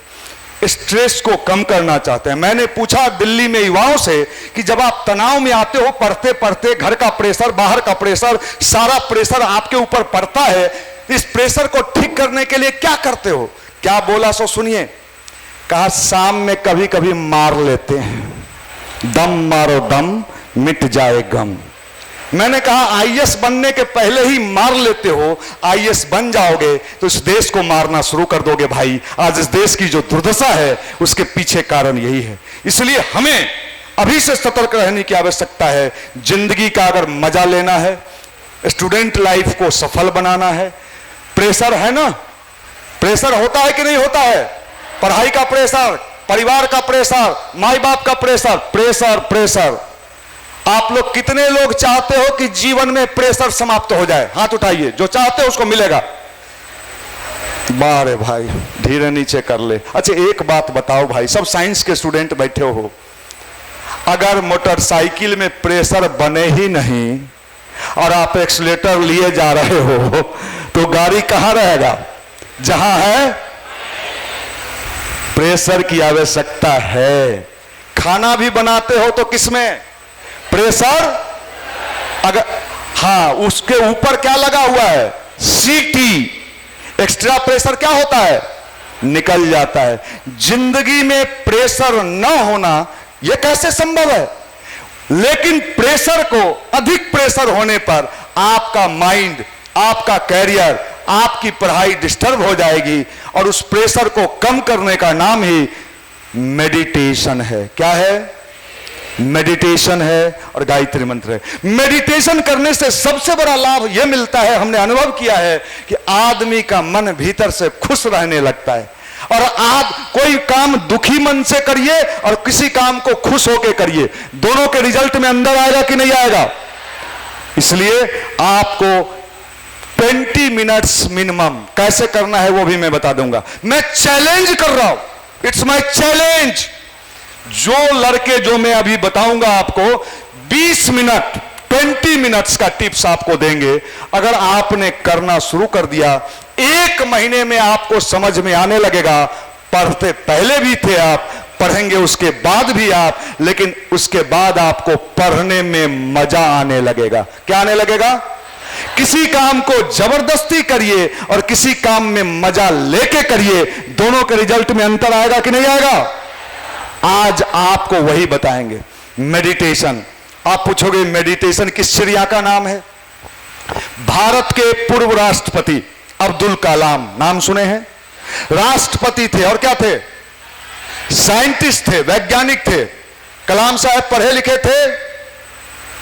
स्ट्रेस को कम करना चाहते हैं। मैंने पूछा दिल्ली में युवाओं से कि जब आप तनाव में आते हो, पढ़ते पढ़ते, घर का प्रेशर, बाहर का प्रेशर, सारा प्रेशर आपके ऊपर पड़ता है, इस प्रेशर को ठीक करने के लिए क्या करते हो? क्या बोला सो सुनिए। कहा शाम में कभी कभी मार लेते हैं, दम मारो दम, मिट जाए गम। मैंने कहा आईएएस बनने के पहले ही मार लेते हो, आईएएस बन जाओगे तो इस देश को मारना शुरू कर दोगे भाई। आज इस देश की जो दुर्दशा है उसके पीछे कारण यही है। इसलिए हमें अभी से सतर्क रहने की आवश्यकता है। जिंदगी का अगर मजा लेना है, स्टूडेंट लाइफ को सफल बनाना है, प्रेशर है ना, प्रेशर होता है कि नहीं होता है? पढ़ाई का प्रेशर, परिवार का प्रेशर, माई बाप का प्रेशर, प्रेशर प्रेशर। आप लोग कितने लोग चाहते हो कि जीवन में प्रेशर समाप्त हो जाए? हाथ उठाइए, जो चाहते हो उसको मिलेगा। बारे भाई धीरे नीचे कर ले। अच्छा एक बात बताओ भाई, सब साइंस के स्टूडेंट बैठे हो, अगर मोटरसाइकिल में प्रेशर बने ही नहीं और आप एक्सीलेटर लिए जा रहे हो तो गाड़ी कहां रहेगा? जहां है प्रेशर की आवश्यकता है। खाना भी बनाते हो तो किसमें प्रेशर? अगर हाँ, उसके ऊपर क्या लगा हुआ है? सीटी। एक्स्ट्रा प्रेशर क्या होता है? निकल जाता है। जिंदगी में प्रेशर न होना यह कैसे संभव है? लेकिन प्रेशर को, अधिक प्रेशर होने पर आपका माइंड, आपका कैरियर, आपकी पढ़ाई डिस्टर्ब हो जाएगी और उस प्रेशर को कम करने का नाम ही मेडिटेशन है। क्या है? मेडिटेशन है और गायत्री मंत्र है। मेडिटेशन करने से सबसे बड़ा लाभ यह मिलता है, हमने अनुभव किया है कि आदमी का मन भीतर से खुश रहने लगता है। और आप कोई काम दुखी मन से करिए और किसी काम को खुश होकर करिए, दोनों के रिजल्ट में अंदर आएगा कि नहीं आएगा? इसलिए आपको 20 मिनट्स मिनिमम कैसे करना है वो भी मैं बता दूंगा। मैं चैलेंज कर रहा हूं, इट्स माय चैलेंज। जो लड़के जो मैं अभी बताऊंगा आपको 20 मिनट 20 मिनट्स का टिप्स आपको देंगे, अगर आपने करना शुरू कर दिया, 1 महीने में आपको समझ में आने लगेगा। पढ़ते पहले भी थे आप, पढ़ेंगे उसके बाद भी आप, लेकिन उसके बाद आपको पढ़ने में मजा आने लगेगा। क्या आने लगेगा? किसी काम को जबरदस्ती करिए और किसी काम में मजा लेके करिए, दोनों के रिजल्ट में अंतर आएगा कि नहीं आएगा? आज आपको वही बताएंगे। मेडिटेशन। आप पूछोगे मेडिटेशन किस चिड़िया का नाम है? भारत के पूर्व राष्ट्रपति अब्दुल कलाम, नाम सुने हैं? राष्ट्रपति थे और क्या थे? साइंटिस्ट थे, वैज्ञानिक थे। कलाम साहब पढ़े लिखे थे?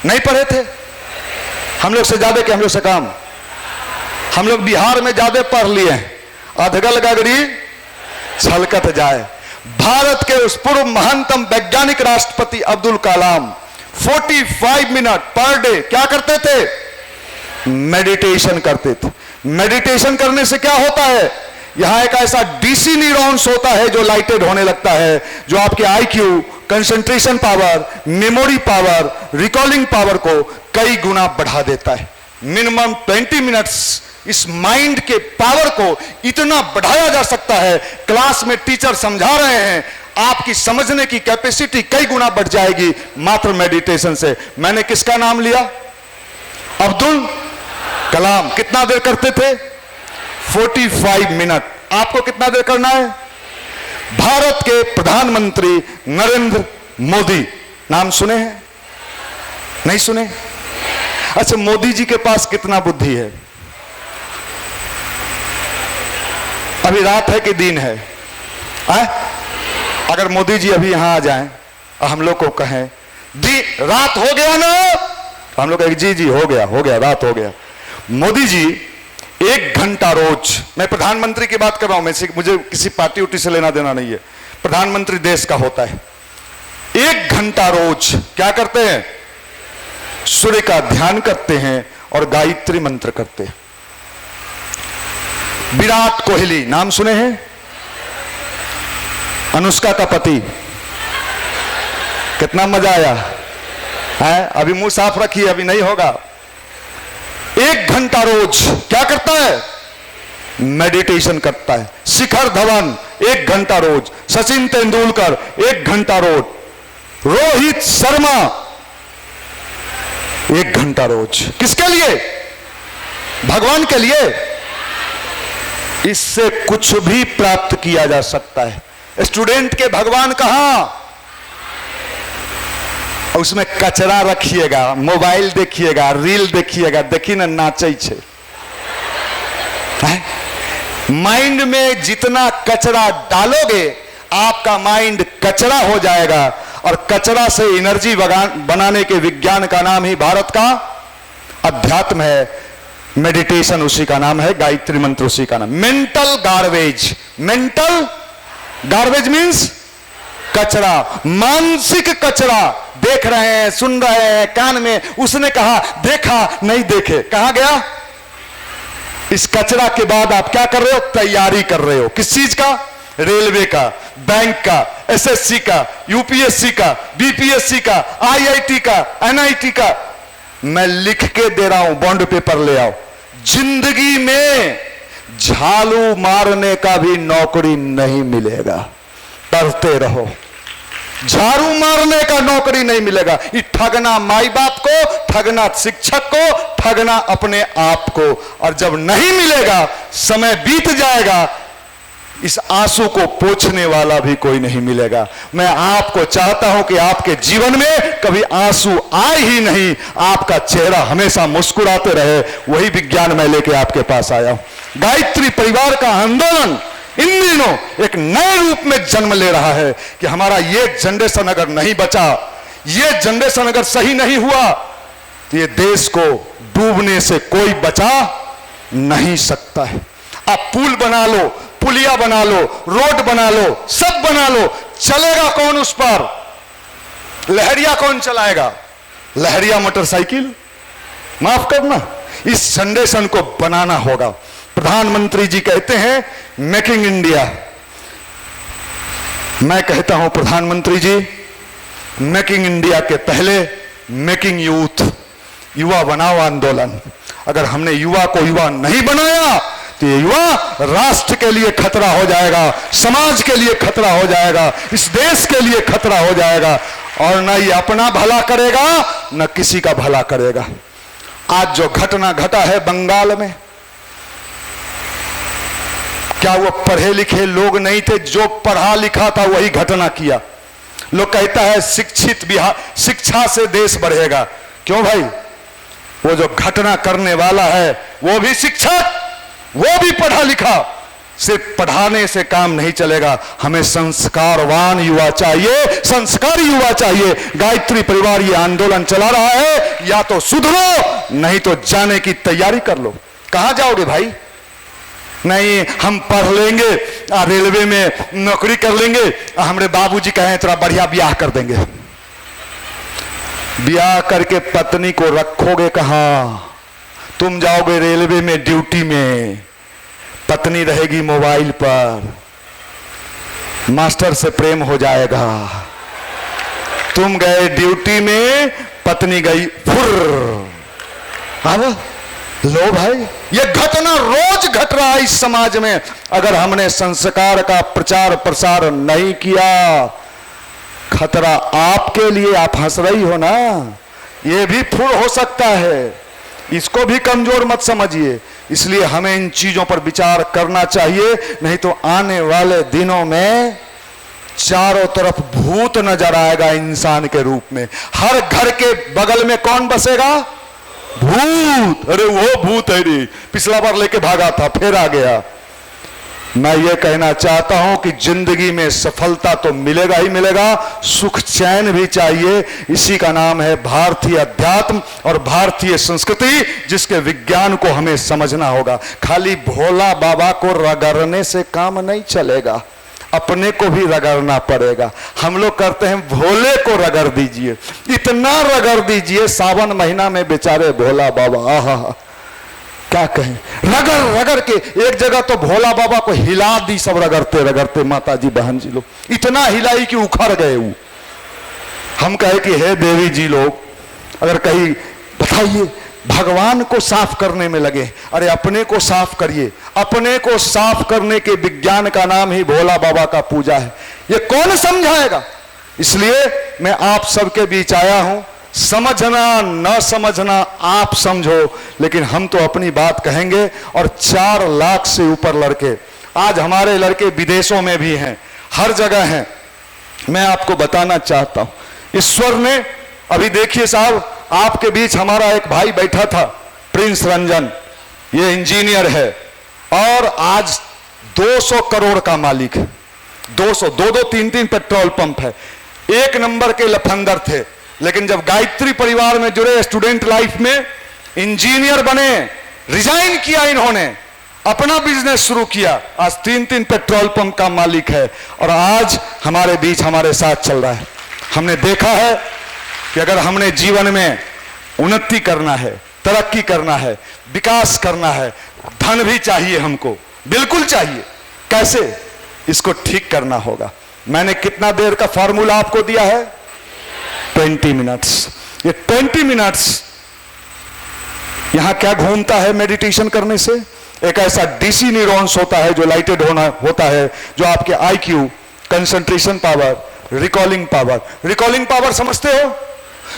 नहीं पढ़े थे? हम लोग से ज्यादा कि हम लोग से कम? हम लोग बिहार में ज्यादा पढ़ लिए हैं। अधगल गगरी छलकत जाए। भारत के उस पूर्व महानतम वैज्ञानिक राष्ट्रपति Abdul Kalam 45 minute per day क्या करते थे? मेडिटेशन करते थे। मेडिटेशन करने से क्या होता है? यहां एक ऐसा डीसी न्यूरॉन्स होता है जो लाइटेड होने लगता है, जो आपके IQ, concentration power, memory power, recalling power को कई गुना बढ़ा देता है। मिनिमम 20 मिनट्स इस माइंड के पावर को इतना बढ़ाया जा सकता है। क्लास में टीचर समझा रहे हैं, आपकी समझने की कैपेसिटी कई गुना बढ़ जाएगी मात्र मेडिटेशन से। मैंने किसका नाम लिया? अब्दुल कलाम। कितना देर करते थे? 45 मिनट। आपको कितना देर करना है? भारत के प्रधानमंत्री नरेंद्र मोदी, नाम सुने हैं? नहीं सुने? अच्छा, मोदी जी के पास कितना बुद्धि है? अभी रात है कि दिन है? अगर मोदी जी अभी यहां आ जाएं और हम लोग को कहें रात हो गया ना, तो हम लोग कहें जी जी हो गया रात हो गया। मोदी जी 1 घंटा रोज, मैं प्रधानमंत्री की बात कर रहा हूं, मुझे किसी पार्टी उटी से लेना देना नहीं है, प्रधानमंत्री देश का होता है। 1 घंटा रोज क्या करते हैं? सूर्य का ध्यान करते हैं और गायत्री मंत्र करते हैं। विराट कोहली, नाम सुने हैं? अनुष्का का पति। कितना मजा आया है? अभी मुंह साफ रखिए, अभी नहीं होगा। 1 घंटा रोज क्या करता है? मेडिटेशन करता है। शिखर धवन 1 घंटा रोज, सचिन तेंदुलकर 1 घंटा रोज, रोहित शर्मा 1 घंटा रोज। किसके लिए? भगवान के लिए। इससे कुछ भी प्राप्त किया जा सकता है। स्टूडेंट के भगवान कहां? उसमें कचरा रखिएगा, मोबाइल देखिएगा, रील देखिएगा, देखी ना नाचे छे। माइंड में जितना कचरा डालोगे आपका माइंड कचरा हो जाएगा, और कचरा से एनर्जी बनाने के विज्ञान का नाम ही भारत का अध्यात्म है, मेडिटेशन उसी का नाम है, गायत्री मंत्र उसी का नाम। Mental garbage, mental garbage means कचरा, मानसिक कचरा। देख रहे हैं, सुन रहे हैं, कान में, उसने कहा देखा नहीं देखे, कहां गया? इस कचरा के बाद आप क्या कर रहे हो? तैयारी कर रहे हो। किस चीज का? रेलवे का, बैंक का, एसएससी का, यूपीएससी का, बीपीएससी का, आईआईटी का, एनआईटी का। मैं लिख के दे रहा हूं, बॉन्ड पेपर ले आओ। जिंदगी में झाड़ू मारने का भी नौकरी नहीं मिलेगा, पढ़ते रहो। झाड़ू मारने का नौकरी नहीं मिलेगा। ये ठगना माई बाप को, ठगना शिक्षक को, ठगना अपने आप को। और जब नहीं मिलेगा, समय बीत जाएगा, इस आंसू को पोंछने वाला भी कोई नहीं मिलेगा। मैं आपको चाहता हूं कि आपके जीवन में कभी आंसू आए ही नहीं, आपका चेहरा हमेशा मुस्कुराते रहे। वही विज्ञान मैं लेके आपके पास आया हूं। गायत्री परिवार का आंदोलन इन दिनों एक नए रूप में जन्म ले रहा है कि हमारा ये जनरेशन अगर नहीं बचा, ये जनरेशन अगर सही नहीं हुआ, तो ये देश को डूबने से कोई बचा नहीं सकता है। आप पुल बना लो, पुलिया बना लो, रोड बना लो, सब बना लो, चलेगा कौन उस पर? लहरिया कौन चलाएगा? लहरिया मोटरसाइकिल? माफ करना, इस जनरेशन को बनाना होगा। प्रधानमंत्री जी कहते हैं मेकिंग इंडिया। मैं कहता हूं प्रधानमंत्री जी, मेकिंग इंडिया के पहले मेकिंग यूथ, युवा बनाओ आंदोलन। अगर हमने युवा को युवा नहीं बनाया तो ये युवा राष्ट्र के लिए खतरा हो जाएगा, समाज के लिए खतरा हो जाएगा, इस देश के लिए खतरा हो जाएगा, और न ये अपना भला करेगा न किसी का भला करेगा। आज जो घटना घटा है बंगाल में, क्या वो पढ़े लिखे लोग नहीं थे? जो पढ़ा लिखा था वही घटना किया। लोग कहता है शिक्षित बिहार, शिक्षा से देश बढ़ेगा। क्यों भाई? वो जो घटना करने वाला है वो भी शिक्षक, वो भी पढ़ा लिखा। सिर्फ पढ़ाने से काम नहीं चलेगा, हमें संस्कारवान युवा चाहिए, संस्कारी युवा चाहिए। गायत्री परिवार ये आंदोलन चला रहा है, या तो सुधरो नहीं तो जाने की तैयारी कर लो। कहां जाओगे भाई? नहीं हम पढ़ लेंगे, रेलवे में नौकरी कर लेंगे, हमारे बाबूजी कहें थोड़ा बढ़िया ब्याह कर देंगे। ब्याह करके पत्नी को रखोगे कहां? तुम जाओगे रेलवे में ड्यूटी में, पत्नी रहेगी मोबाइल पर, मास्टर से प्रेम हो जाएगा। तुम गए ड्यूटी में, पत्नी गई फुर। अब लो भाई, ये घटना रोज घट रहा है इस समाज में। अगर हमने संस्कार का प्रचार प्रसार नहीं किया, खतरा आपके लिए। आप हंस रही हो ना, ये भी फुर हो सकता है, इसको भी कमजोर मत समझिए। इसलिए हमें इन चीजों पर विचार करना चाहिए, नहीं तो आने वाले दिनों में चारों तरफ भूत नजर आएगा इंसान के रूप में। हर घर के बगल में कौन बसेगा? भूत। अरे वो भूत है रे, पिछला बार लेके भागा था फिर आ गया। मैं ये कहना चाहता हूं कि जिंदगी में सफलता तो मिलेगा ही मिलेगा, सुख चैन भी चाहिए। इसी का नाम है भारतीय अध्यात्म और भारतीय संस्कृति, जिसके विज्ञान को हमें समझना होगा। खाली भोला बाबा को रगड़ने से काम नहीं चलेगा, अपने को भी रगड़ना पड़ेगा। हम लोग करते हैं भोले को रगड़ दीजिए, इतना रगड़ दीजिए, सावन महीना में बेचारे भोला बाबा आहा क्या कहें, रगड़ रगड़ के एक जगह तो भोला बाबा को हिला दी, सब रगड़ते रगड़ते माता जी बहन जी लोग, इतना हिलाई कि उखड़ गए वो। हम कहे कि हे देवी जी लोग, अगर कहीं बताइए भगवान को साफ करने में लगे, अरे अपने को साफ करिए। अपने को साफ करने के विज्ञान का नाम ही भोला बाबा का पूजा है। ये कौन समझाएगा? इसलिए मैं आप सबके बीच आया हूं। समझना न समझना आप समझो, लेकिन हम तो अपनी बात कहेंगे। और 4 लाख से ऊपर लड़के, आज हमारे लड़के विदेशों में भी हैं, हर जगह हैं। मैं आपको बताना चाहता हूं, ईश्वर ने अभी देखिए साहब, आपके बीच हमारा एक भाई बैठा था, प्रिंस रंजन, ये इंजीनियर है और आज 200 करोड़ का मालिक है। 200, 2-2, 3-3 पेट्रोल पंप है, एक नंबर के लफंदर थे। लेकिन जब गायत्री परिवार में जुड़े, स्टूडेंट लाइफ में इंजीनियर बने, रिजाइन किया इन्होंने, अपना बिजनेस शुरू किया, आज 3-3 पेट्रोल पंप का मालिक है और आज हमारे बीच हमारे साथ चल रहा है। हमने देखा है कि अगर हमने जीवन में उन्नति करना है, तरक्की करना है, विकास करना है, धन भी चाहिए हमको, बिल्कुल चाहिए। कैसे? इसको ठीक करना होगा। मैंने कितना देर का फॉर्मूला आपको दिया है? 20 मिनट्स। ये 20 मिनट्स यहां क्या घूमता है मेडिटेशन करने से? एक ऐसा डीसी न्यूरॉन्स होता है जो लाइटेड होता है, जो आपके IQ, concentration power, recalling power, recalling power समझते हो?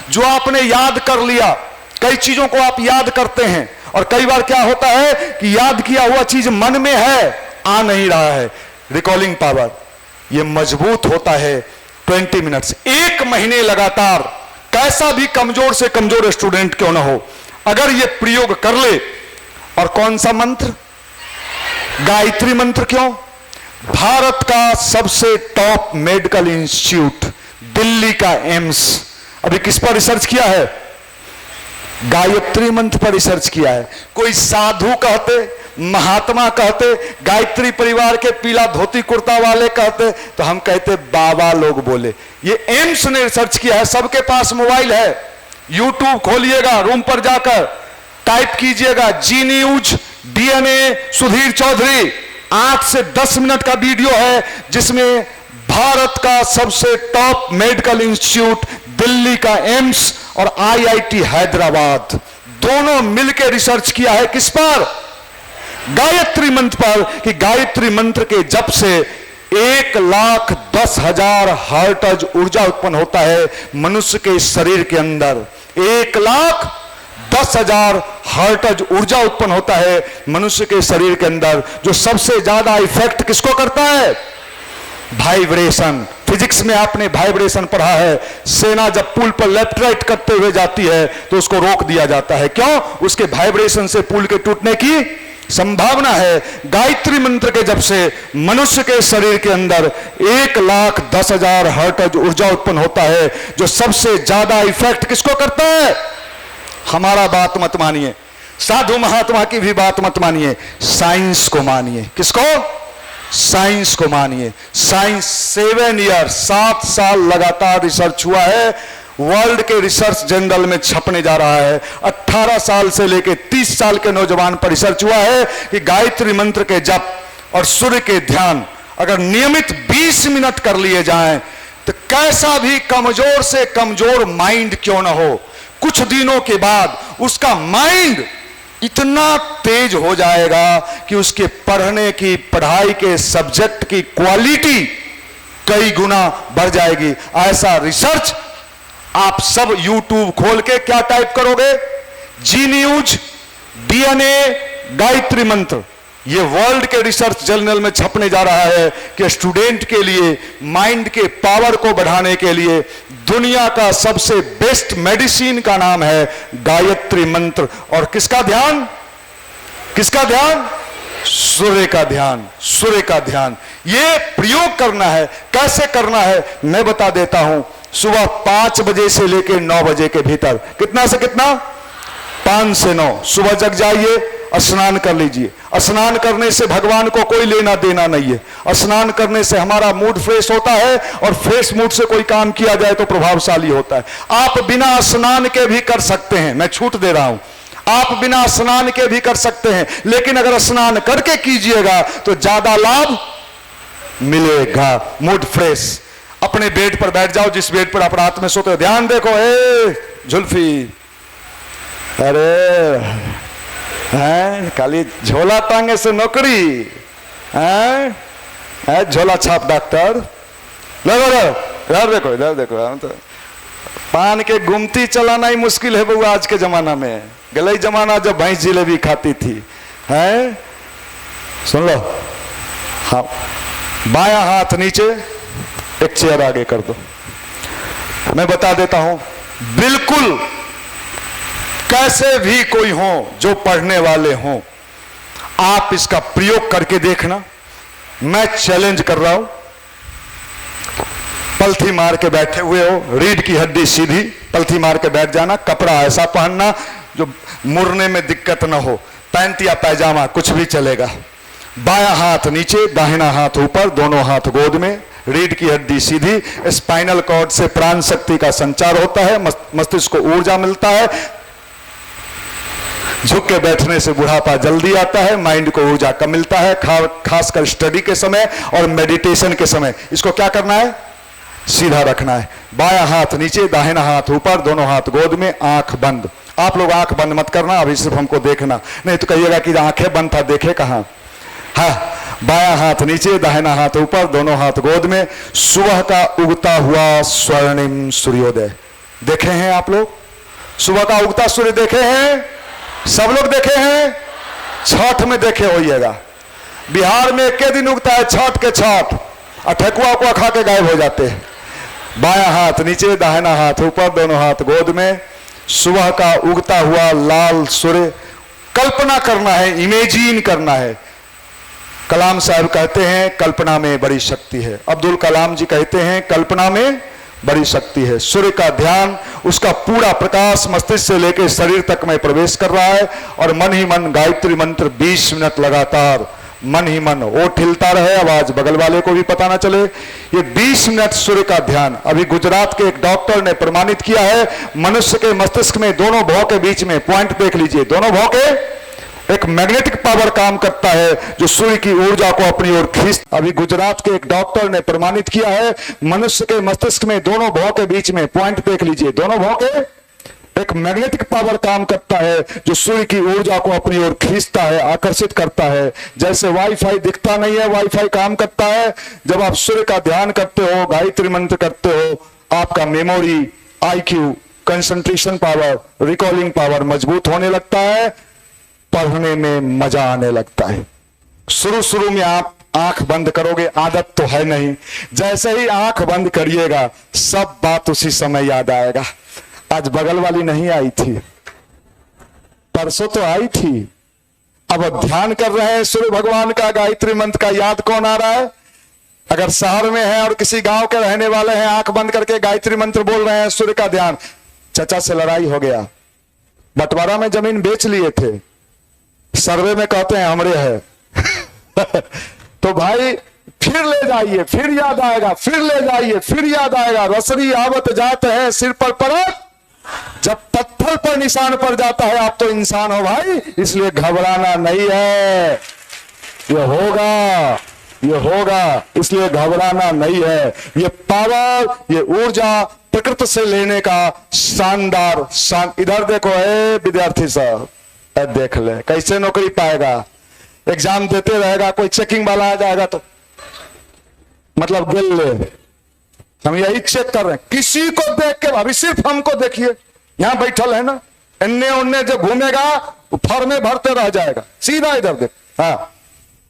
जो आपने याद कर लिया, कई चीजों को आप याद करते हैं और कई बार क्या होता है कि याद किया हुआ चीज मन में है, आ नहीं रहा है। रिकॉलिंग पावर ये मजबूत होता है 20 मिनट्स। एक महीने लगातार, कैसा भी कमजोर से कमजोर स्टूडेंट क्यों ना हो, अगर ये प्रयोग कर ले। और कौन सा मंत्र? गायत्री मंत्र। क्यों? भारत का सबसे टॉप मेडिकल इंस्टीट्यूट, दिल्ली का एम्स, अभी किस पर रिसर्च किया है? गायत्री मंत्र पर रिसर्च किया है। कोई साधु कहते, महात्मा कहते, गायत्री परिवार के पीला धोती कुर्ता वाले कहते, तो हम कहते बाबा लोग बोले। ये एम्स ने रिसर्च किया है। सबके पास मोबाइल है, यूट्यूब खोलिएगा, रूम पर जाकर टाइप कीजिएगा जी न्यूज डीएनए सुधीर चौधरी, 8 से 10 मिनट का वीडियो है जिसमें भारत का सबसे टॉप मेडिकल इंस्टीट्यूट, दिल्ली का एम्स और आईआईटी हैदराबाद, दोनों मिलकर रिसर्च किया है। किस पर? गायत्री मंत्र पर। कि गायत्री मंत्र के जप से 1,10,000 हर्ट्ज ऊर्जा उत्पन्न होता है मनुष्य के शरीर के अंदर। 1,10,000 हर्ट्ज ऊर्जा उत्पन्न होता है मनुष्य के शरीर के अंदर, जो सबसे ज्यादा इफेक्ट किसको करता है? वाइब्रेशन। फिजिक्स में आपने वाइब्रेशन पढ़ा है। सेना जब पुल पर लेफ्ट राइट करते हुए जाती है तो उसको रोक दिया जाता है। क्यों? उसके वाइब्रेशन से पुल के टूटने की संभावना है। गायत्री मंत्र के जब से मनुष्य के शरीर के अंदर 1,10,000 हर्ट्ज ऊर्जा उत्पन्न होता है, जो सबसे ज्यादा इफेक्ट किसको करता है? हमारा बात मत मानिए, साधु महात्मा की भी बात मत मानिए, साइंस को मानिए। किसको? साइंस को मानिए। साइंस 7 ईयर 7 साल लगातार रिसर्च हुआ है, वर्ल्ड के रिसर्च जर्नल में छपने जा रहा है। 18 साल से लेकर 30 साल के नौजवान पर रिसर्च हुआ है कि गायत्री मंत्र के जप और सूर्य के ध्यान अगर नियमित 20 मिनट कर लिए जाएं तो कैसा भी कमजोर से कमजोर माइंड क्यों ना हो, कुछ दिनों के बाद उसका माइंड इतना तेज हो जाएगा कि उसके पढ़ने की, पढ़ाई के सब्जेक्ट की क्वालिटी कई गुना बढ़ जाएगी। ऐसा रिसर्च आप सब यूट्यूब खोल के क्या टाइप करोगे? जी न्यूज डीएनए गायत्री मंत्र, ये वर्ल्ड के रिसर्च जर्नल में छपने जा रहा है कि स्टूडेंट के लिए माइंड के पावर को बढ़ाने के लिए दुनिया का सबसे बेस्ट मेडिसिन का नाम है गायत्री मंत्र। और किसका ध्यान? किसका ध्यान? सूर्य का ध्यान। सूर्य का ध्यान ये प्रयोग करना है। कैसे करना है मैं बता देता हूं। सुबह 5 बजे से लेकर 9 बजे के भीतर, कितना से कितना? 5 से 9 सुबह जग जाइए, स्नान कर लीजिए। स्नान करने से भगवान को कोई लेना देना नहीं है। स्नान करने से हमारा मूड फ्रेश होता है और फ्रेश मूड से कोई काम किया जाए तो प्रभावशाली होता है। आप बिना स्नान के भी कर सकते हैं, मैं छूट दे रहा हूं, आप बिना स्नान के भी कर सकते हैं, लेकिन अगर स्नान करके कीजिएगा तो ज्यादा लाभ मिलेगा। Mood fresh. अपने बेड पर बैठ जाओ, जिस बेड पर आप रात में सोते हो, ध्यान देखो, जुल्फी, अरे हैं खाली झोला टांगे से नौकरी, हैं झोला छाप डॉक्टर, इधर देखो, इधर देखो। हम तो पान के गुमती चलाना ही मुश्किल है बउआ आज के जमाना में। गलई जमाना जब भैंस जिलेबी खाती थी, हैं सुन लो। हाँ, बायां हाथ नीचे, एक चेयर आगे कर दो। मैं बता देता हूं बिल्कुल कैसे भी कोई हो जो पढ़ने वाले हो, आप इसका प्रयोग करके देखना। मैं चैलेंज कर रहा हूं, पलथी मार के बैठे हुए हो, रीढ़ की हड्डी सीधी, पलथी मार के बैठ जाना, कपड़ा ऐसा पहनना जो मुड़ने में दिक्कत ना हो, पैंट या पैजामा कुछ भी चलेगा। बायां हाथ नीचे, दाहिना हाथ ऊपर, दोनों हाथ गोद में, रीढ़ की हड्डी सीधी। स्पाइनल कॉर्ड से प्राण शक्ति का संचार होता है, मस्तिष्क को ऊर्जा मिलता है। झुक के बैठने से बुढ़ापा जल्दी आता है, माइंड को ऊर्जा कम मिलता है, खासकर स्टडी के समय और मेडिटेशन के समय। इसको क्या करना है? सीधा रखना है। बायां हाथ नीचे, दाहिना हाथ ऊपर, दोनों हाथ गोद में, आंख बंद। आप लोग आंख बंद मत करना, अभी सिर्फ हमको देखना, नहीं तो कहिएगा कि आंखें बंद था, देखे कहां। हाँ, बायां हाथ नीचे, दाहिना हाथ ऊपर, दोनों हाथ गोद में। सुबह का उगता हुआ स्वर्णिम सूर्योदय देखे हैं आप लोग? सुबह का उगता सूर्य देखे हैं? सब लोग देखे हैं? छठ में देखे होइएगा। बिहार में एक दिन उगता है, छठ के छठ, और ठेकुआ को खा के गायब हो जाते हैं। बायां हाथ नीचे, दाहिना हाथ ऊपर, दोनों हाथ गोद में। सुबह का उगता हुआ लाल सूर्य कल्पना करना है, इमेजिन करना है। कलाम साहब कहते हैं कल्पना में बड़ी शक्ति है। अब्दुल कलाम जी कहते हैं कल्पना में बड़ी शक्ति है। सूर्य का ध्यान, उसका पूरा प्रकाश मस्तिष्क से लेकर शरीर तक में प्रवेश कर रहा है, और मन ही मन गायत्री मंत्र 20 मिनट लगातार मन ही मन ओठ हिलता रहे, आवाज बगल वाले को भी पता ना चले। ये 20 मिनट सूर्य का ध्यान। अभी गुजरात के एक डॉक्टर ने प्रमाणित किया है, मनुष्य के मस्तिष्क में दोनों भौं के बीच में, पॉइंट देख लीजिए, दोनों भौं के एक मैग्नेटिक पावर काम करता है जो सूर्य की ऊर्जा को अपनी ओर खींच। अभी गुजरात के एक डॉक्टर ने प्रमाणित किया है, मनुष्य के मस्तिष्क में दोनों भौं के बीच में, पॉइंट देख लीजिए, दोनों भौं के एक मैग्नेटिक पावर काम करता है जो सूर्य की ऊर्जा को अपनी ओर खींचता है, आकर्षित करता है। जैसे वाईफाई दिखता नहीं है, वाईफाई काम करता है। जब आप सूर्य का ध्यान करते हो, गायत्री मंत्र करते हो, आपका memory, IQ, concentration power, recalling power मजबूत होने लगता है, पढ़ने में मजा आने लगता है। शुरू में आप आंख बंद करोगे, आदत तो है नहीं, जैसे ही आंख बंद करिएगा सब बात उसी समय याद आएगा। आज बगल वाली नहीं आई थी, परसों तो आई थी। अब ध्यान कर रहे हैं सूर्य भगवान का, गायत्री मंत्र का, याद कौन आ रहा है? अगर शहर में है और किसी गांव के रहने वाले हैं, आंख बंद करके गायत्री मंत्र बोल रहे हैं, सूर्य का ध्यान, चचा से लड़ाई हो गया, बंटवारा में जमीन बेच लिए थे, सर्वे में कहते हैं हमरे है तो भाई फिर ले जाइए, फिर याद आएगा, फिर ले जाइए, फिर याद आएगा। रसरी आवत जाते हैं सिर पर परत, जब पत्थर पर निशान पड़ जाता है आप तो इंसान हो भाई, इसलिए घबराना नहीं है। ये होगा, ये होगा, इसलिए घबराना नहीं है। ये पावर, ये ऊर्जा प्रकृति से लेने का शानदार इधर देखो, विद्यार्थी साहब देख ले कैसे नौकरी पाएगा। एग्जाम देते रहेगा, कोई चेकिंग वाला आ जाएगा तो मतलब गिल ले। हम यही चेक कर रहे हैं, किसी को देख के, अभी सिर्फ हमको देखिए, यहां बैठल है ना, इन्ने उन्ने जो घूमेगा फॉर्मे भरते रह जाएगा, सीधा इधर देख, हाँ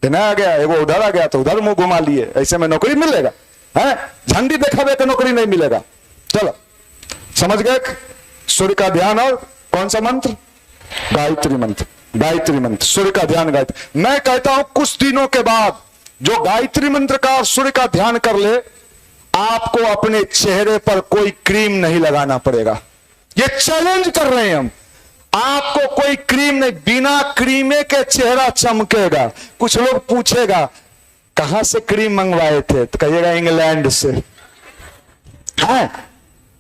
आ गया, वो उधर आ गया तो उधर मुंह घुमा लिए, ऐसे में नौकरी मिलेगा? है झंडी दिखावे तो नौकरी नहीं मिलेगा। चलो समझ गए? सूर्य का ध्यान और कौन सा मंत्र? गायत्री मंत्र। गायत्री मंत्र, सूर्य का ध्यान, गायत्री। मैं कहता हूं कुछ दिनों के बाद जो गायत्री मंत्र का और सूर्य का ध्यान कर ले, आपको अपने चेहरे पर कोई क्रीम नहीं लगाना पड़ेगा। ये चैलेंज कर रहे हैं हम, आपको कोई क्रीम नहीं, बिना क्रीमे के चेहरा चमकेगा। कुछ लोग पूछेगा कहां से क्रीम मंगवाए थे, तो कहिएगा इंग्लैंड से। है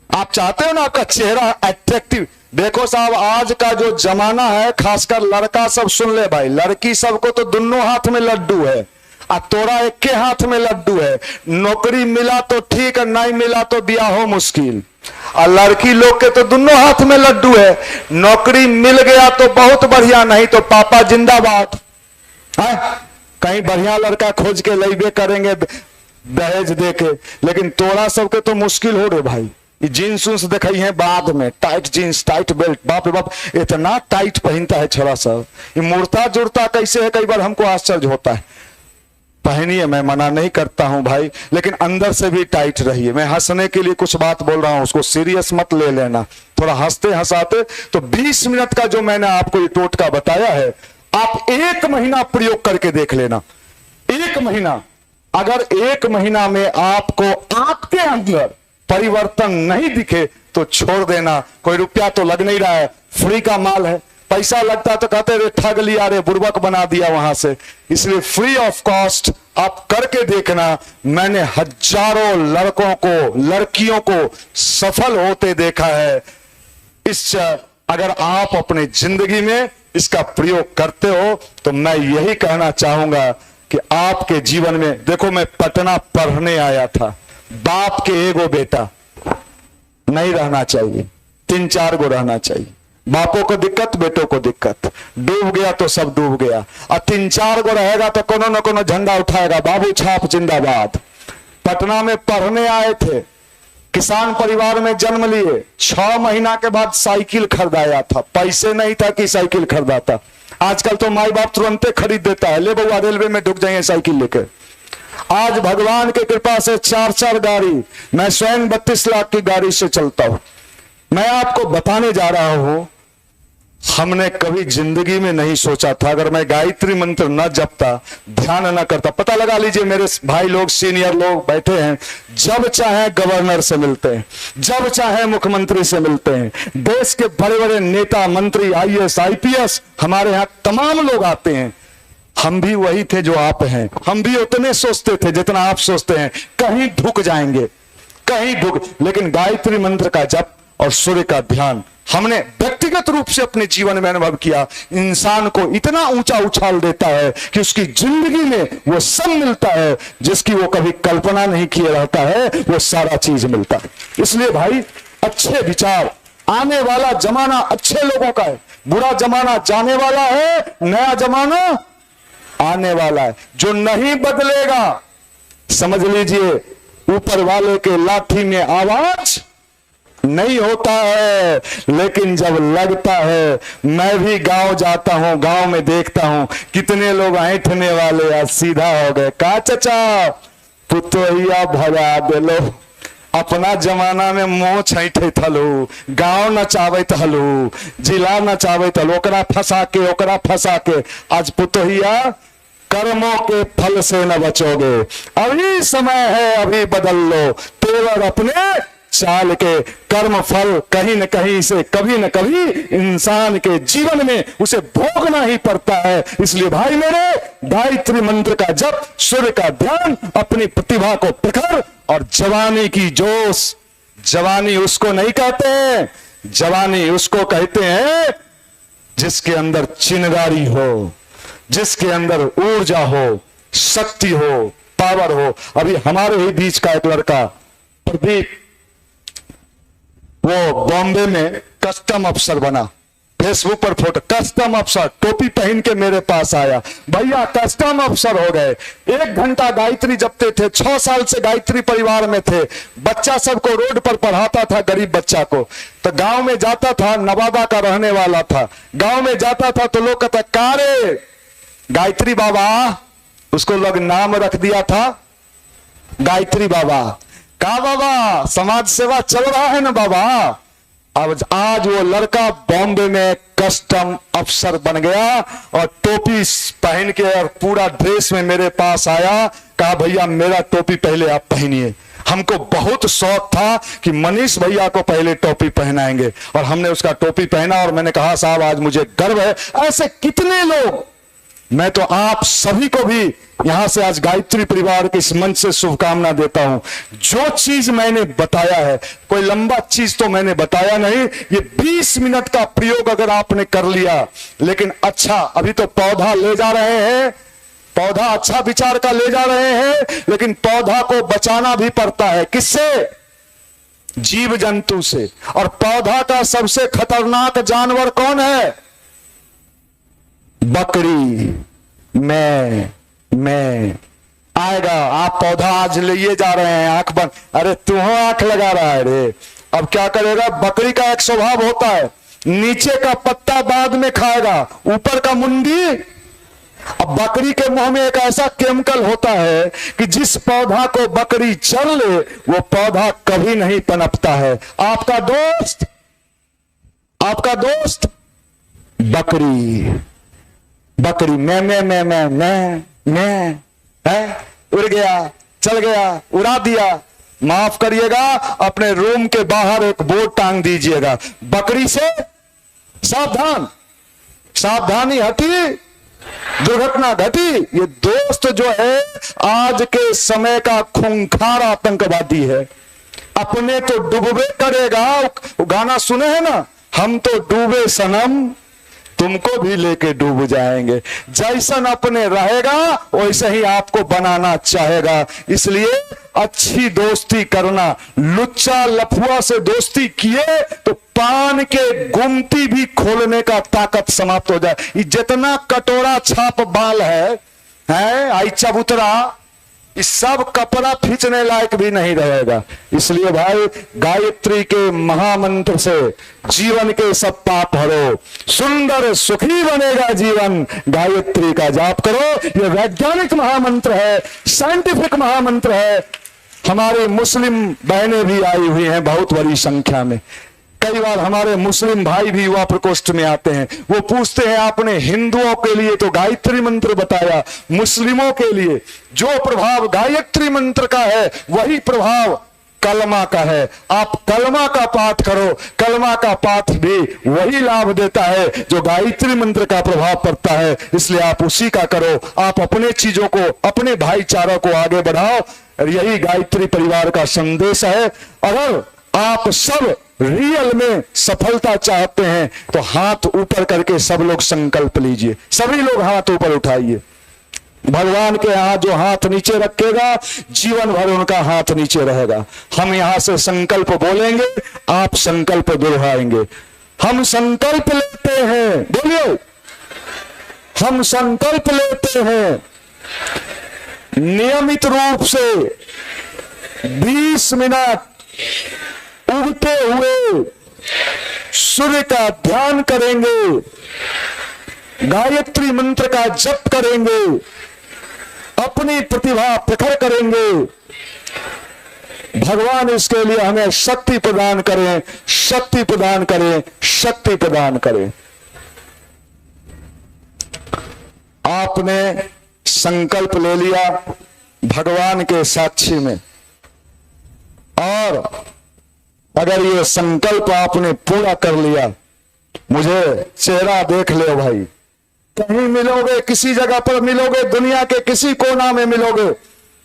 आप चाहते हो ना आपका चेहरा अट्रैक्टिव। देखो साहब, आज का जो जमाना है, खासकर लड़का सब सुन ले भाई, लड़की सबको तो दोनों हाथ में लड्डू है, और तोरा एक के हाथ में लड्डू है। नौकरी मिला तो ठीक है, नहीं मिला तो ब्याह हो मुश्किल। और लड़की लोग के तो दोनों हाथ में लड्डू है, नौकरी मिल गया तो बहुत बढ़िया, नहीं तो पापा जिंदाबाद। कहीं बढ़िया लड़का खोज के लेबे करेंगे दहेज दे के, लेकिन तोरा सबके तो मुश्किल हो रे भाई। जीन्स उन्स दिखाई है बाद में, टाइट जीन्स, टाइट बेल्ट, बाप रे बाप इतना टाइट पहनता है छोरा सब। ये मुड़ता जुड़ता कैसे है, कई बार हमको आश्चर्य होता है। पहनिए, मैं मना नहीं करता हूं भाई, लेकिन अंदर से भी टाइट रहिए। मैं हंसने के लिए कुछ बात बोल रहा हूं, उसको सीरियस मत ले लेना, थोड़ा हंसते हंसाते। तो 20 मिनट का जो मैंने आपको ये टोटका बताया है, आप 1 महीना प्रयोग करके देख लेना। 1 महीना, अगर 1 महीना में आपको आपके अंदर परिवर्तन नहीं दिखे तो छोड़ देना। कोई रुपया तो लग नहीं रहा है, फ्री का माल है। पैसा लगता तो कहते रे ठग लिया रे, बुर्बक बना दिया वहां से। इसलिए फ्री ऑफ कॉस्ट आप करके देखना। मैंने हजारों लड़कों को, लड़कियों को सफल होते देखा है। इस अगर आप अपने जिंदगी में इसका प्रयोग करते हो तो मैं यही कहना चाहूंगा कि आपके जीवन में, देखो मैं पटना पढ़ने आया था, बाप के एगो बेटा नहीं रहना चाहिए, 3-4 गो रहना चाहिए। बापों को दिक्कत, बेटों को दिक्कत, डूब गया तो सब डूब गया। और 3-4 गो रहेगा तो कोनो न कोनो झंडा उठाएगा, बाबू छाप जिंदाबाद। पटना में पढ़ने आए थे, किसान परिवार में जन्म लिए, 6 महीना के बाद साइकिल खरीदाया था। पैसे नहीं था कि साइकिल खरीदाता। आजकल तो माई बाप तुरंते खरीद देता है, ले बउआ रेलवे में ढुक जाइए साइकिल लेकर। आज भगवान की कृपा से 4-4 गाड़ी, मैं स्वयं 32 लाख की गाड़ी से चलता हूं। मैं आपको बताने जा रहा हूं, हमने कभी जिंदगी में नहीं सोचा था, अगर मैं गायत्री मंत्र न जपता, ध्यान न करता। पता लगा लीजिए, मेरे भाई लोग, सीनियर लोग बैठे हैं, जब चाहे गवर्नर से मिलते हैं, जब चाहे मुख्यमंत्री से मिलते हैं, देश के बड़े बड़े नेता, मंत्री, IAS, IPS, हमारे यहां तमाम लोग आते हैं। हम भी वही थे जो आप हैं, हम भी उतने सोचते थे जितना आप सोचते हैं, कहीं ढुक जाएंगे, कहीं ढुक। लेकिन गायत्री मंत्र का जप और सूर्य का ध्यान हमने व्यक्तिगत रूप से अपने जीवन में अनुभव किया। इंसान को इतना ऊंचा उछाल देता है कि उसकी जिंदगी में वो सब मिलता है जिसकी वो कभी कल्पना नहीं किए रहता है, वो सारा चीज मिलता है। इसलिए भाई, अच्छे विचार, आने वाला जमाना अच्छे लोगों का है, बुरा जमाना जाने वाला है, नया जमाना आने वाला है। जो नहीं बदलेगा, समझ लीजिए ऊपर वाले के लाठी में आवाज नहीं होता है। लेकिन जब लगता है, मैं भी गांव जाता हूं, गांव में देखता हूं कितने लोग ऐंठने वाले आज सीधा हो गए। का चचा पुतोहिया भगा देलो, अपना जमाना में मोह छैठे थलो, गांव नचावत हलो, जिला नचावत हलो, ओकरा फंसा के आज पुतोहिया कर्मों के फल से न बचोगे। अभी समय है, अभी बदल लो तेवर अपने चाल के। कर्म फल कहीं न कहीं से, कभी न कभी इंसान के जीवन में उसे भोगना ही पड़ता है। इसलिए भाई मेरे, गायत्री मंत्र का जप, सूर्य का ध्यान, अपनी प्रतिभा को प्रखर और जवानी की जोश। जवानी उसको नहीं कहते हैं, जवानी उसको कहते हैं जिसके अंदर चिंगारी हो, जिसके अंदर ऊर्जा हो, शक्ति हो, पावर हो। अभी हमारे ही बीच का एक लड़का प्रदीप, वो बॉम्बे में कस्टम अफसर बना, फेसबुक पर फोटो, कस्टम अफसर, टोपी पहन के मेरे पास आया, भैया कस्टम अफसर हो गए। 1 घंटा गायत्री जपते थे, 6 साल से गायत्री परिवार में थे, बच्चा सबको रोड पर पढ़ाता था, गरीब बच्चा को। तो गांव में जाता था, नवादा का रहने वाला था, गांव में जाता था तो लोग कहता, कारे गायत्री बाबा, उसको लोग नाम रख दिया था गायत्री बाबा। का बाबा, समाज सेवा चल रहा है ना बाबा। अब आज वो लड़का बॉम्बे में कस्टम अफसर बन गया और टोपी पहन के और पूरा ड्रेस में मेरे पास आया। कहा भैया मेरा टोपी पहले आप पहनिए। हमको बहुत शौक था कि मनीष भैया को पहले टोपी पहनाएंगे, और हमने उसका टोपी पहना और मैंने कहा साहब आज मुझे गर्व है। ऐसे कितने लोग, मैं तो आप सभी को भी यहां से आज गायत्री परिवार के इस मंच से शुभकामना देता हूं। जो चीज मैंने बताया है, कोई लंबा चीज तो मैंने बताया नहीं, ये 20 मिनट का प्रयोग अगर आपने कर लिया, लेकिन अच्छा, अभी तो पौधा ले जा रहे हैं, पौधा अच्छा विचार का ले जा रहे हैं, लेकिन पौधा को बचाना भी पड़ता है। किससे? जीव जंतु से। और पौधा का सबसे खतरनाक जानवर कौन है? बकरी। मैं आएगा। आप पौधा आज लिए जा रहे हैं, आंख बंद, अरे तू आंख लगा रहा है रे। अब क्या करेगा? बकरी का एक स्वभाव होता है, नीचे का पत्ता बाद में खाएगा, ऊपर का मुंडी अब बकरी के मुंह में एक ऐसा केमिकल होता है कि जिस पौधा को बकरी चर ले वो पौधा कभी नहीं पनपता है। आपका दोस्त बकरी मैं है, उड़ गया, चल गया, उड़ा दिया। माफ करिएगा, अपने रूम के बाहर एक बोर्ड टांग दीजिएगा, बकरी से सावधान, सावधानी हटी, दुर्घटना घटी। ये दोस्त जो है आज के समय का खूंखार आतंकवादी है। अपने तो डूबे करेगा। वो गाना सुने हैं ना, हम तो डूबे सनम तुमको भी लेके डूब जाएंगे। जैसन अपने रहेगा वैसे ही आपको बनाना चाहेगा। इसलिए अच्छी दोस्ती करना। लुच्चा लफुआ से दोस्ती किए तो पान के गुमटी भी खोलने का ताकत समाप्त हो जाए। ये जितना कटोरा छाप बाल है आई चबूतरा, इस सब कपड़ा खींचने लायक भी नहीं रहेगा। इसलिए भाई गायत्री के महामंत्र से जीवन के सब पाप हरो, सुंदर सुखी बनेगा जीवन। गायत्री का जाप करो। यह वैज्ञानिक महामंत्र है, साइंटिफिक महामंत्र है। हमारी मुस्लिम बहनें भी आई हुई हैं बहुत बड़ी संख्या में। कई बार हमारे मुस्लिम भाई भी युवा प्रकोष्ठ में आते हैं। वो पूछते हैं आपने हिंदुओं के लिए तो गायत्री मंत्र बताया, मुस्लिमों के लिए जो प्रभाव गायत्री मंत्र का है वही प्रभाव कलमा का है। आप कलमा का पाठ करो, कलमा का पाठ भी वही लाभ देता है जो गायत्री मंत्र का प्रभाव पड़ता है। इसलिए आप उसी का करो। आप अपने चीजों को, अपने भाईचारा को आगे बढ़ाओ। यही गायत्री परिवार का संदेश है। अगर आप सब रियल में सफलता चाहते हैं तो हाथ ऊपर करके सब लोग संकल्प लीजिए। सभी लोग हाथ ऊपर उठाइए। भगवान के यहाँ जो हाथ नीचे रखेगा जीवन भर उनका हाथ नीचे रहेगा। हम यहां से संकल्प बोलेंगे, आप संकल्प दोहराएंगे। हम संकल्प लेते हैं, बोलिए, हम संकल्प लेते हैं नियमित रूप से 20 मिनट उगते हुए सूर्य का ध्यान करेंगे, गायत्री मंत्र का जप करेंगे, अपनी प्रतिभा प्रखर करेंगे। भगवान इसके लिए हमें शक्ति प्रदान करें, शक्ति प्रदान करें, शक्ति प्रदान करें। आपने संकल्प ले लिया भगवान के साक्षी में, और अगर ये संकल्प आपने पूरा कर लिया, मुझे चेहरा देख ले भाई, कहीं मिलोगे, किसी जगह पर मिलोगे, दुनिया के किसी कोना में मिलोगे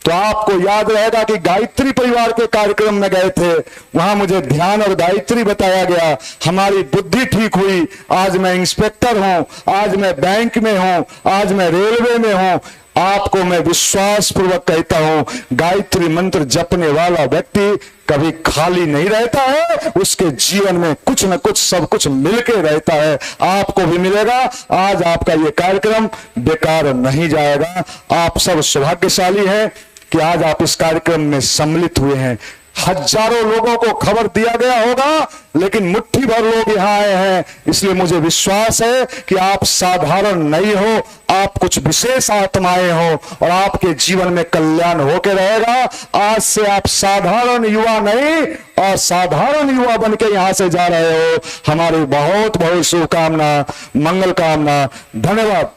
तो आपको याद रहेगा कि गायत्री परिवार के कार्यक्रम में गए थे, वहां मुझे ध्यान और गायत्री बताया गया, हमारी बुद्धि ठीक हुई। आज मैं इंस्पेक्टर हूं, आज मैं बैंक में हूं, आज मैं रेलवे में हूं। आपको मैं विश्वास पूर्वक कहता हूं, गायत्री मंत्र जपने वाला व्यक्ति कभी खाली नहीं रहता है। उसके जीवन में कुछ न कुछ सब कुछ मिलके रहता है। आपको भी मिलेगा। आज आपका ये कार्यक्रम बेकार नहीं जाएगा। आप सब सौभाग्यशाली हैं कि आज आप इस कार्यक्रम में सम्मिलित हुए हैं। हजारों लोगों को खबर दिया गया होगा, लेकिन मुट्ठी भर लोग यहां आए हैं। इसलिए मुझे विश्वास है कि आप साधारण नहीं हो, आप कुछ विशेष आत्माएं हो और आपके जीवन में कल्याण होकर रहेगा। आज से आप साधारण युवा नहीं और साधारण युवा बन के यहां से जा रहे हो। हमारी बहुत बहुत शुभकामना, मंगल कामना। धन्यवाद।